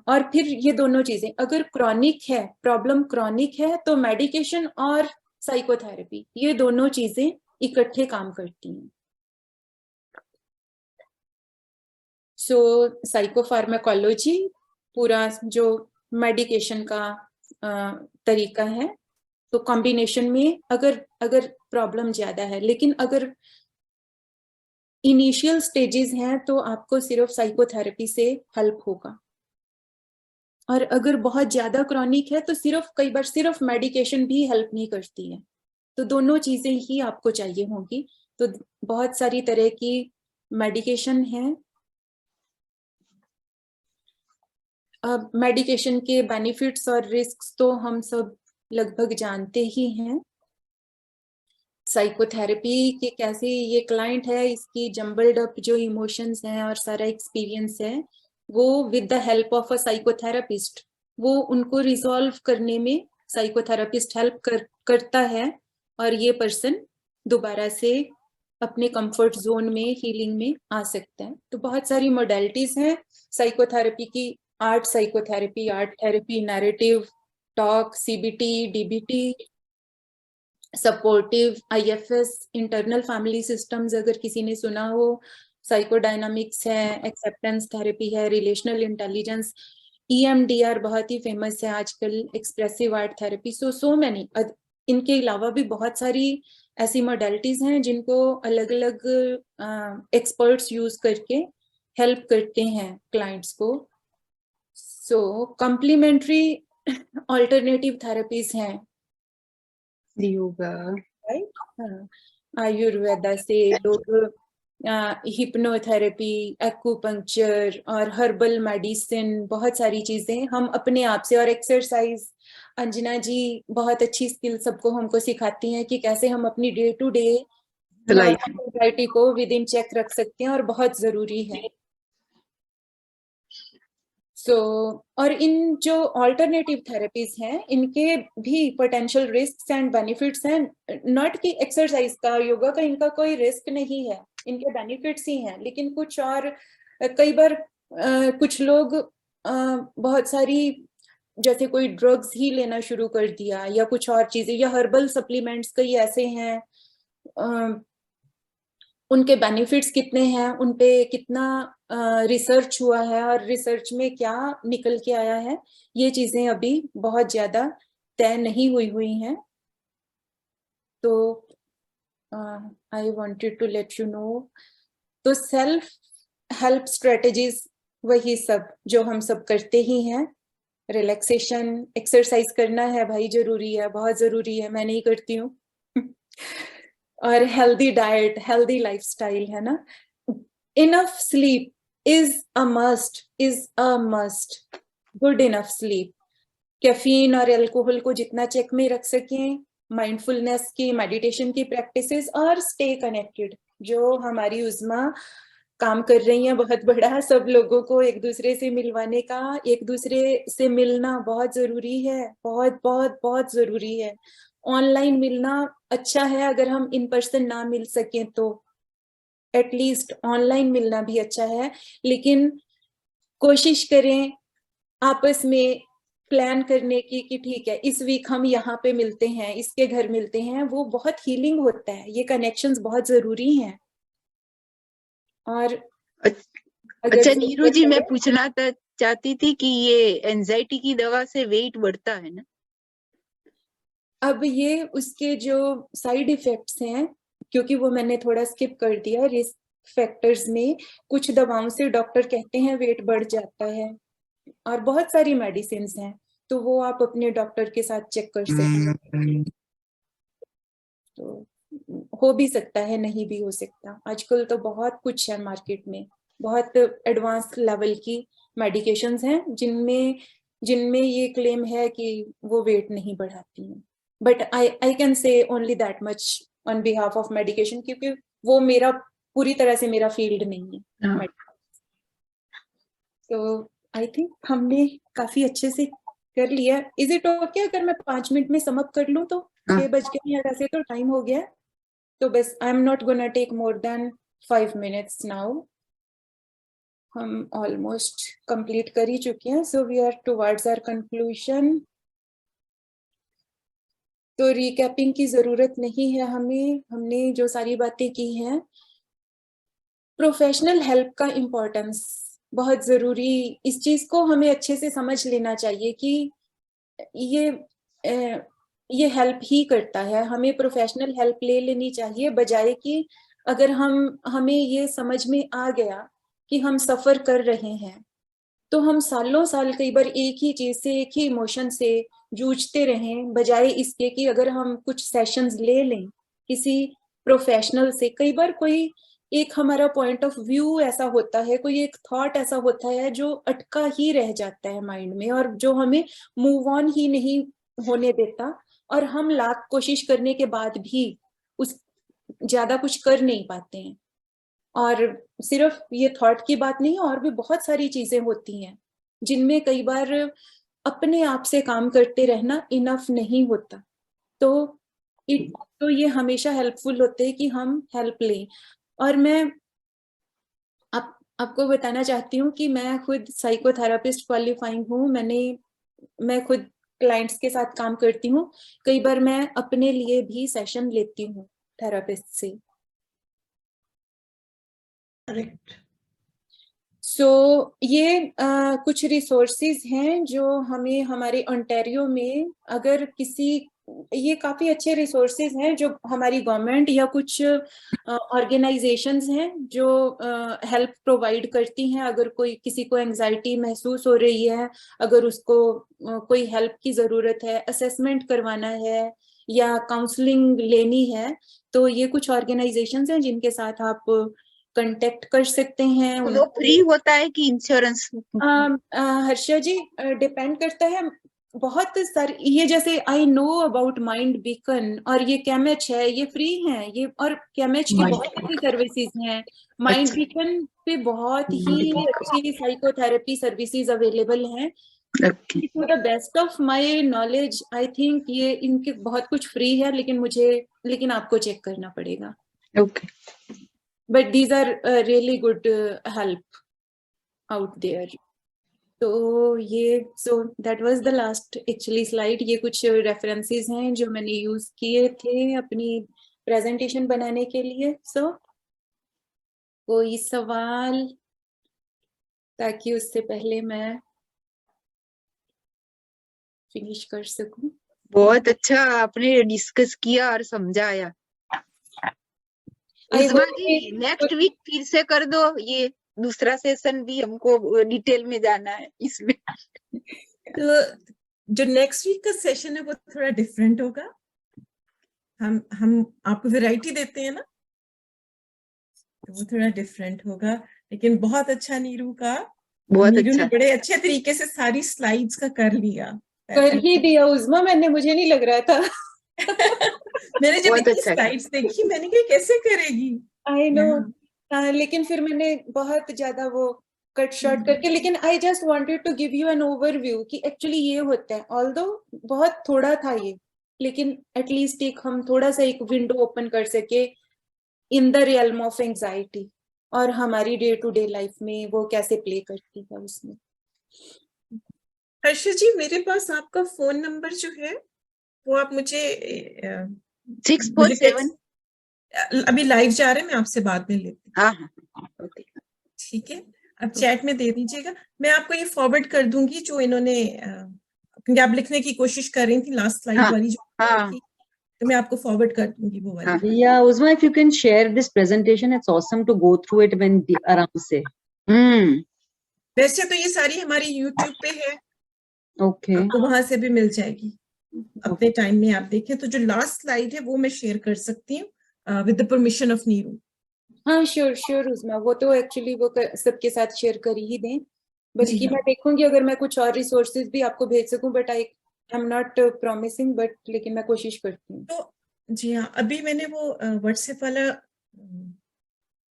और फिर ये दोनों चीजें, अगर क्रॉनिक है, प्रॉब्लम क्रॉनिक है, तो मेडिकेशन और साइकोथेरेपी, ये दोनों चीजें इकट्ठे काम करती हैं। सो साइकोफार्माकोलॉजी पूरा जो मेडिकेशन का तरीका है, तो कॉम्बिनेशन में अगर प्रॉब्लम ज्यादा है, लेकिन अगर इनिशियल स्टेजेस हैं तो आपको सिर्फ साइकोथेरेपी से हेल्प होगा, और अगर बहुत ज्यादा क्रॉनिक है तो कई बार सिर्फ मेडिकेशन भी हेल्प नहीं करती है, तो दोनों चीजें ही आपको चाहिए होंगी। तो बहुत सारी तरह की मेडिकेशन है। अब मेडिकेशन के बेनिफिट्स और रिस्क्स तो हम सब लगभग जानते ही हैं। साइकोथेरेपी के कैसे, ये क्लाइंट है, इसकी जम्बल्ड अप जो इमोशंस हैं और सारा एक्सपीरियंस है, वो with the help of a psychotherapist, वो उनको रिजॉल्व करने में साइकोथेरेपिस्ट हेल्प करता है, और ये पर्सन दोबारा से अपने कंफर्ट जोन में, हीलिंग में आ सकता है। तो बहुत सारी मोडेलिटीज हैं साइकोथेरेपी की, art psychotherapy, art therapy, narrative talk, CBT, DBT, supportive, IFS, internal family systems अगर किसी ने सुना हो, साइकोडायनामिक्स है, एक्सेप्टेंस थेरेपी है, रिलेशनल इंटेलिजेंस, EMDR बहुत ही फेमस है आजकल, expressive art therapy, so many. इनके अलावा भी बहुत सारी ऐसी मॉडलिटीज हैं जिनको अलग अलग एक्सपर्ट्स यूज करके हेल्प करते हैं क्लाइंट्स को। सो कॉम्प्लीमेंट्री ऑल्टरनेटिव थेरेपीज हैं, योगा, राइट। आयुर्वेदा से लोग हिप्नोथेरेपी, एक्यूपंक्चर और हर्बल मेडिसिन, बहुत सारी चीजें हम अपने आप से, और एक्सरसाइज, अंजना जी बहुत अच्छी स्किल सबको हमको सिखाती हैं कि कैसे हम अपनी डे टू डे एंजाइटी को विद इन चेक रख सकते हैं, और बहुत जरूरी है। और इन जो ऑल्टरनेटिव थेरेपीज हैं, इनके भी पोटेंशियल रिस्क एंड बेनिफिट्स हैं, नॉट कि एक्सरसाइज का, योगा का इनका कोई रिस्क नहीं है, इनके बेनिफिट्स ही हैं, लेकिन कुछ और कई बार कुछ लोग बहुत सारी, जैसे कोई ड्रग्स ही लेना शुरू कर दिया, या कुछ और चीजें, या हर्बल सप्लीमेंट्स कई ऐसे हैं, उनके बेनिफिट्स कितने हैं, उनपे कितना रिसर्च हुआ है, और रिसर्च में क्या निकल के आया है, ये चीजें अभी बहुत ज्यादा तय नहीं हुई हैं। तो I wanted to let you know, तो सेल्फ हेल्प स्ट्रेटेजीज वही सब जो हम सब करते ही हैं। रिलैक्सेशन, एक्सरसाइज करना है भाई, जरूरी है, बहुत जरूरी है, मैं नहीं करती हूँ और हेल्दी डाइट, हेल्दी लाइफस्टाइल, है ना। Enough sleep is a must, good enough sleep. Caffeine और अल्कोहल को जितना चेक में रख सकें, माइंडफुलनेस की, मेडिटेशन की प्रैक्टिसेस, और स्टे कनेक्टेड, जो हमारी उज़्मा काम कर रही हैं बहुत बड़ा, सब लोगों को एक दूसरे से मिलवाने का, एक दूसरे से मिलना बहुत जरूरी है, बहुत बहुत बहुत जरूरी है। ऑनलाइन मिलना अच्छा है, अगर हम इन पर्सन ना मिल सकें तो एटलीस्ट ऑनलाइन मिलना भी अच्छा है, लेकिन कोशिश करें आपस में प्लान करने की कि ठीक है इस वीक हम यहाँ पे मिलते हैं, इसके घर मिलते हैं, वो बहुत हीलिंग होता है, ये कनेक्शंस बहुत जरूरी हैं। और अच्छा नीरू जी, मैं पूछना चाहती थी कि ये एंजाइटी की दवा से वेट बढ़ता है ना? अब ये उसके जो साइड इफेक्ट्स हैं, क्योंकि वो मैंने थोड़ा स्किप कर दिया, रिस्क फैक्टर्स में कुछ दवाओं से डॉक्टर कहते हैं वेट बढ़ जाता है, और बहुत सारी मेडिसिन हैं, तो वो आप अपने डॉक्टर के साथ चेक कर सकते हैं। तो हो भी सकता है, नहीं भी हो सकता, आजकल तो बहुत कुछ है मार्केट में, बहुत एडवांस लेवल की मेडिकेशंस हैं जिनमें ये क्लेम है कि वो वेट नहीं बढ़ाती हैं, but I can say only that much on behalf of medication, क्योंकि वो मेरा पूरी तरह से मेरा फील्ड नहीं है। तो आई थिंक हमने काफी अच्छे से कर लिया। इज इट ओके अगर मैं 5 मिनट में समअप कर लूं? तो 6 बज गए हैं, वैसे तो टाइम हो गया है, तो बस I am not gonna take more than 5 minutes now. हम ऑलमोस्ट कंप्लीट कर ही चुके हैं, so we are towards our conclusion. तो रिकैपिंग की जरूरत नहीं है हमें, हमने जो सारी बातें की हैं। प्रोफेशनल हेल्प का इम्पोर्टेंस बहुत जरूरी, इस चीज को हमें अच्छे से समझ लेना चाहिए कि ये हेल्प ही करता है। हमें प्रोफेशनल हेल्प ले लेनी चाहिए, बजाय कि अगर हमें ये समझ में आ गया कि हम सफर कर रहे हैं, तो हम सालों साल कई बार एक ही चीज से, एक ही इमोशन से जूझते रहें, बजाय इसके कि अगर हम कुछ सेशंस ले लें किसी प्रोफेशनल से। कई बार कोई एक हमारा पॉइंट ऑफ व्यू ऐसा होता है, कोई एक थॉट ऐसा होता है जो अटका ही रह जाता है माइंड में, और जो हमें मूव ऑन ही नहीं होने देता, और हम लाख कोशिश करने के बाद भी उस ज्यादा कुछ कर नहीं पाते हैं। और सिर्फ ये थॉट की बात नहीं, और भी बहुत सारी चीजें होती हैं जिनमें कई बार अपने आप से काम करते रहना इनफ नहीं होता। तो ये हमेशा हेल्पफुल होते हैं कि हम हेल्प लें। और मैं आपको बताना चाहती हूँ कि मैं खुद साइकोथेरापिस्ट क्वालिफाइंग हूँ। मैं खुद क्लाइंट्स के साथ काम करती हूँ। कई बार मैं अपने लिए भी सेशन लेती हूँ थेरापिस्ट से। करेक्ट। सो ये कुछ रिसोर्सेज हैं जो हमें हमारे ओंटारियो में, अगर किसी, ये काफी अच्छे रिसोर्सेज हैं जो हमारी गवर्नमेंट या कुछ ऑर्गेनाइजेशंस हैं जो हेल्प प्रोवाइड करती हैं। अगर कोई किसी को एंजाइटी महसूस हो रही है, अगर उसको कोई हेल्प की जरूरत है, असेसमेंट करवाना है या काउंसलिंग लेनी है, तो ये कुछ ऑर्गेनाइजेशंस हैं जिनके साथ आप कांटेक्ट कर सकते हैं। वो फ्री होता है कि इंश्योरेंस? हर्षा जी, डिपेंड करता है बहुत सारी। ये जैसे I know about mind beacon, और ये कैमेच है, ये फ्री हैं ये, और कैमेच की बहुत अच्छी सर्विसेज हैं। माइंड बीकन पे बहुत ही अच्छी साइकोथेरेपी सर्विसेज अवेलेबल हैं। To the best of my knowledge I think ये इनके बहुत कुछ फ्री है, लेकिन आपको चेक करना पड़ेगा। Okay. But these are really good help out there. तो ये that was the last actually slide. ये कुछ references हैं जो मैंने यूज किए थे अपनी प्रेजेंटेशन बनाने के लिए। कोई सवाल, ताकि उससे पहले मैं फिनिश कर सकूं। बहुत अच्छा आपने डिस्कस किया और समझाया। उस्मा जी, नेक्स्ट वीक फिर से कर दो, ये दूसरा सेशन भी हमको डिटेल में जाना है इसमें। तो जो नेक्स्ट वीक का सेशन है वो थोड़ा डिफरेंट होगा। हम आपको वैरायटी देते हैं ना, तो वो थोड़ा डिफरेंट होगा। लेकिन बहुत अच्छा नीरू का, नीरू ने बड़े अच्छे तरीके से सारी स्लाइड्स का कर लिया। कर ही दिया उस्मा, मुझे नहीं लग रहा था। मैंने जब इतनी स्लाइड्स देखी मैंने कहा कैसे करेगी। आई नो, लेकिन फिर मैंने बहुत ज्यादा वो कट शॉर्ट करके, लेकिन I just wanted to give you an overview कि एक्चुअली ये होता है। ऑल्दो बहुत थोड़ा था ये, लेकिन एटलीस्ट हम थोड़ा सा एक विंडो ओपन कर सके in the realm of anxiety, और हमारी डे टू डे लाइफ में वो कैसे प्ले करती है उसमें। हर्षा जी, मेरे पास आपका फोन नंबर जो है वो आप मुझे 647 अभी लाइव जा रहे हैं, मैं आपसे बाद में लेती हूँ। हाँ, ठीक है, अब चैट में दे दीजिएगा। मैं आपको ये फॉरवर्ड कर दूंगी जो इन्होंने, क्योंकि आप लिखने की कोशिश कर रही थी लास्ट स्लाइड वाली जो थी, तो मैं आपको फॉरवर्ड कर दूंगी वो वाली। Yeah, Uzma, if you can share this presentation, it's awesome to go through it when आराम से। वैसे तो ये सारी हमारी YouTube पे है, ओके, आपको वहां से भी मिल जाएगी। अपने टाइम में आप देखें तो जो लास्ट स्लाइड है वो मैं शेयर कर सकती हूँ with the permission of Neeru. हाँ श्योर उस्मा, वो तो एक्चुअली वो सबके साथ शेयर कर ही दें। बल्कि हाँ। मैं देखूंगी अगर मैं कुछ और रिसोर्सेज भी आपको भेज सकूं, but I am not promising, but लेकिन मैं कोशिश करती हूँ। तो जी हाँ, अभी मैंने वो व्हाट्सएप वाला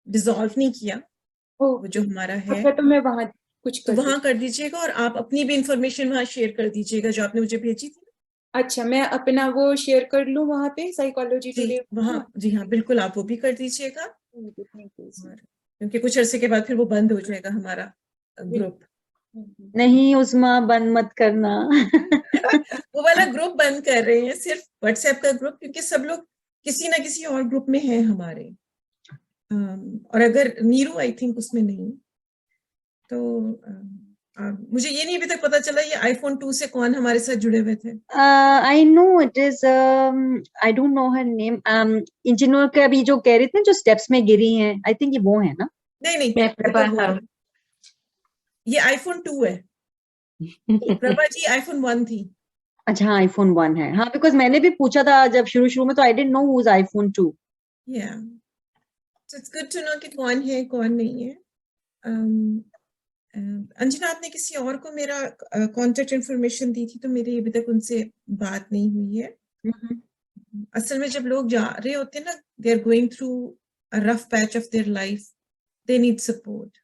डिसॉल्व नहीं किया, वो जो हमारा है, अच्छा, तो मैं वहां कुछ तो कर वहां कर दीजिएगा और आप अपनी भी इंफॉर्मेशन वहां शेयर कर दीजिएगा जो आपने मुझे भेजी थी। अच्छा, मैं अपना वो शेयर कर लूं वहां पे साइकोलॉजी जी टुडे वहाँ, जी हाँ बिल्कुल, आप वो भी कर दीजिएगा। Thank you. और क्योंकि कुछ अरसे के बाद फिर वो बंद हो जाएगा हमारा ग्रुप। नहीं उस्मा, बंद मत करना। वो वाला ग्रुप बंद कर रहे हैं, सिर्फ व्हाट्सएप का ग्रुप, क्योंकि सब लोग किसी ना किसी और ग्रुप में हैं हमारे। और अगर नीरू आई थिंक उसमें नहीं, तो मुझे ये नहीं अभी तक पता चला ये iPhone 2 से कौन हमारे साथ जुड़े हुए थे। I know it is, I don't know her name. Engineer के अभी जो कह रही थी ना, जो स्टेप्स में गिरी हैं, आई थिंक ये वो है ना। नहीं नहीं, मैं ये प्रभा, तो वो हाँ। है। ये iPhone 2 है। प्रभा जी iPhone 1 थी। अच्छा हाँ, iPhone 1 है। हाँ, बिकॉज मैंने भी पूछा था जब शुरू में, तो I didn't know who is iPhone 2। Yeah. So it's good to know कि कौन है कौन नहीं है। अंजना, आपने किसी और को मेरा कांटेक्ट इंफॉर्मेशन दी थी, तो मेरी अभी तक उनसे बात नहीं हुई है। असल में जब लोग जा रहे होते हैं ना, they are going through a rough patch of their life, they need support.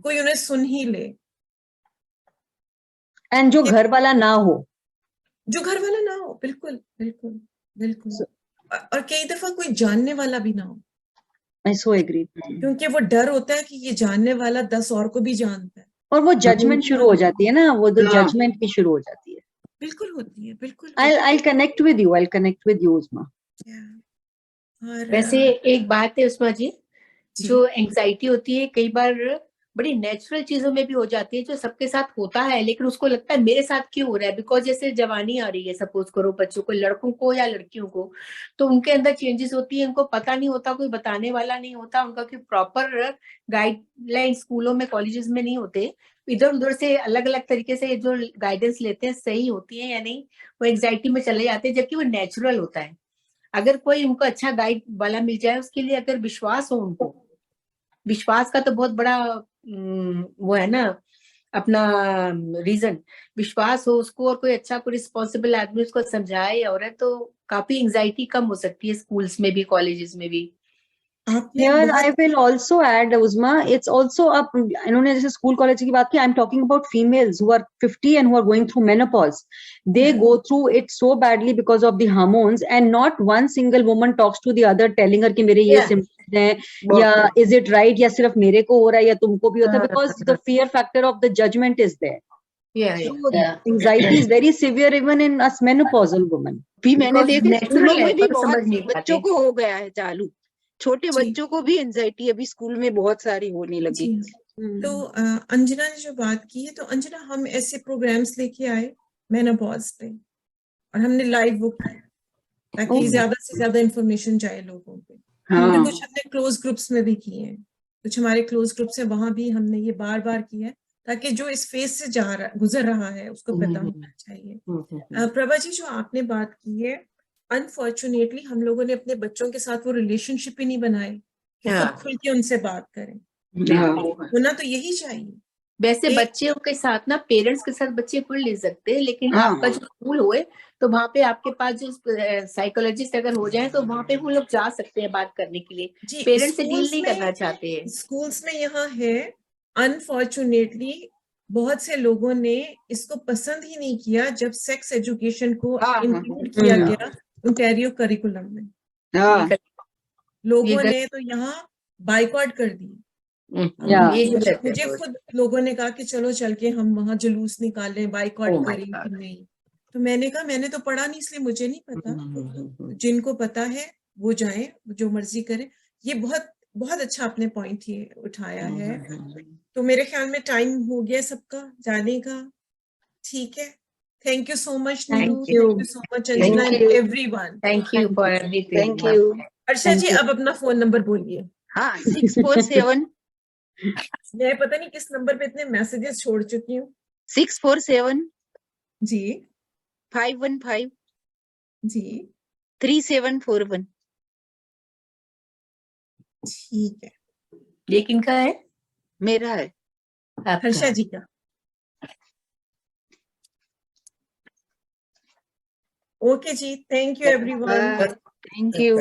कोई उन्हें सुन ही ले, एंड जो घर वाला ना हो, जो घर वाला ना हो, बिल्कुल बिल्कुल बिल्कुल। और कई दफा कोई जानने वाला भी ना हो, आई सो एग्री। क्योंकि वो डर होता है कि ये जानने वाला 10 और को भी जानता है। और वो जजमेंट शुरू हो जाती है ना, वो तो जजमेंट भी शुरू हो जाती है। बिल्कुल होती है, बिल्कुल। I'll connect with you. I'll connect with you, Usma. और वैसे एक बात है उस्मा जी, जो एंजाइटी होती है कई बार बड़ी नेचुरल चीजों में भी हो जाती है, जो सबके साथ होता है, लेकिन उसको लगता है मेरे साथ क्यों हो रहा है। बिकॉज जैसे जवानी आ रही है, सपोज करो बच्चों को, लड़कों को या लड़कियों को, तो उनके अंदर चेंजेस होती है, उनको पता नहीं होता, कोई बताने वाला नहीं होता, उनका कोई प्रॉपर गाइडलाइन स्कूलों में कॉलेजेस में नहीं होते। इधर उधर से अलग अलग तरीके से जो गाइडेंस लेते हैं सही होती है या नहीं, वो एंजाइटी में चले जाते हैं, जबकि वो नेचुरल होता है। अगर कोई उनको अच्छा गाइड वाला मिल जाए, उसके लिए अगर विश्वास हो उनको, विश्वास का तो बहुत बड़ा वो है ना अपना रीजन, विश्वास हो उसको, और कोई अच्छा कोई रिस्पॉन्सिबल आदमी उसको समझाए और है, तो काफी एंजाइटी कम हो सकती है स्कूल्स में भी, कॉलेजेस में भी। Here I will also add, Uzma, it's also up, इन्होंने जैसे स्कूल कॉलेज की बात की, I'm talking about females who are 50 and who are going through menopause. They go through it so badly because of the hormones, and not one single woman talks to the other telling her कि मेरे ये symptoms हैं, या is it right, या सिर्फ मेरे को हो रहा है या तुमको भी होता है, because the fear factor of the judgment is there. So anxiety is very severe even in us menopausal women. भी मैंने Because देखा natural स्कूलों है, में भी पर बहुत समझ नहीं पाते। बच्चों को हो गया है चालू, छोटे बच्चों को भी एंजाइटी अभी स्कूल में बहुत सारी होने लगी। तो अंजना ने जो बात की है, तो अंजना हम ऐसे प्रोग्राम्स लेके आए मेनोपॉज पे, और हमने लाइव वो किया ताकि ज्यादा से ज्यादा इंफॉर्मेशन जाए लोगों पे। हमने कुछ अपने क्लोज ग्रुप्स में भी किए हैं, कुछ हमारे क्लोज ग्रुप्स है, वहां भी हमने ये बार बार किया है, ताकि जो इस फेज से गुजर रहा है उसको पता होना चाहिए। प्रभा जी, जो आपने बात की है, अनफॉर्चुनेटली हम लोगों ने अपने बच्चों के साथ वो रिलेशनशिप ही नहीं बनाए कि खुद खुल के उनसे बात करें। होना तो यही चाहिए। वैसे बच्चों के साथ ना, पेरेंट्स के साथ बच्चे खुल नहीं सकते, लेकिन आपका जो स्कूल हुए तो वहाँ पे आपके पास जो साइकोलॉजिस्ट अगर हो जाए, तो वहाँ पे वो लोग जा सकते हैं बात करने के लिए। पेरेंट्स से डील नहीं करना चाहते हैं। स्कूल्स में यहाँ है, अनफॉर्चुनेटली बहुत से लोगों ने इसको पसंद ही नहीं किया जब सेक्स एजुकेशन को इंक्लूड किया गया ओंटारियो करिकुलम में। लोगों ने तो यहाँ बाइकआउट कर दी। मुझे खुद लोगों ने कहा कि चलो चल के हम वहां जुलूस निकालें, बाइकआउट करें कि नहीं। तो मैंने कहा मैंने तो पढ़ा नहीं, इसलिए मुझे नहीं पता। जिनको पता है वो जाएं, जो मर्जी करें। ये बहुत बहुत अच्छा आपने पॉइंट ये उठाया है। तो मेरे ख्याल में टाइम हो गया सबका जाने का। ठीक है, thank you so much Neeru, thank you so much Anjana and everyone. Thank you for everything. Thank you. Arsha ji, अब अपना फोन नंबर बोलिए। हाँ, 647 मैं पता नहीं किस नंबर पे इतने मैसेजेस छोड़ चुकी हूँ। 647 जी 515 जी 3741। ठीक है। ये किनका है? मेरा है। आपका। हर्षा जी का। ओके जी, thank you everyone. Thank you.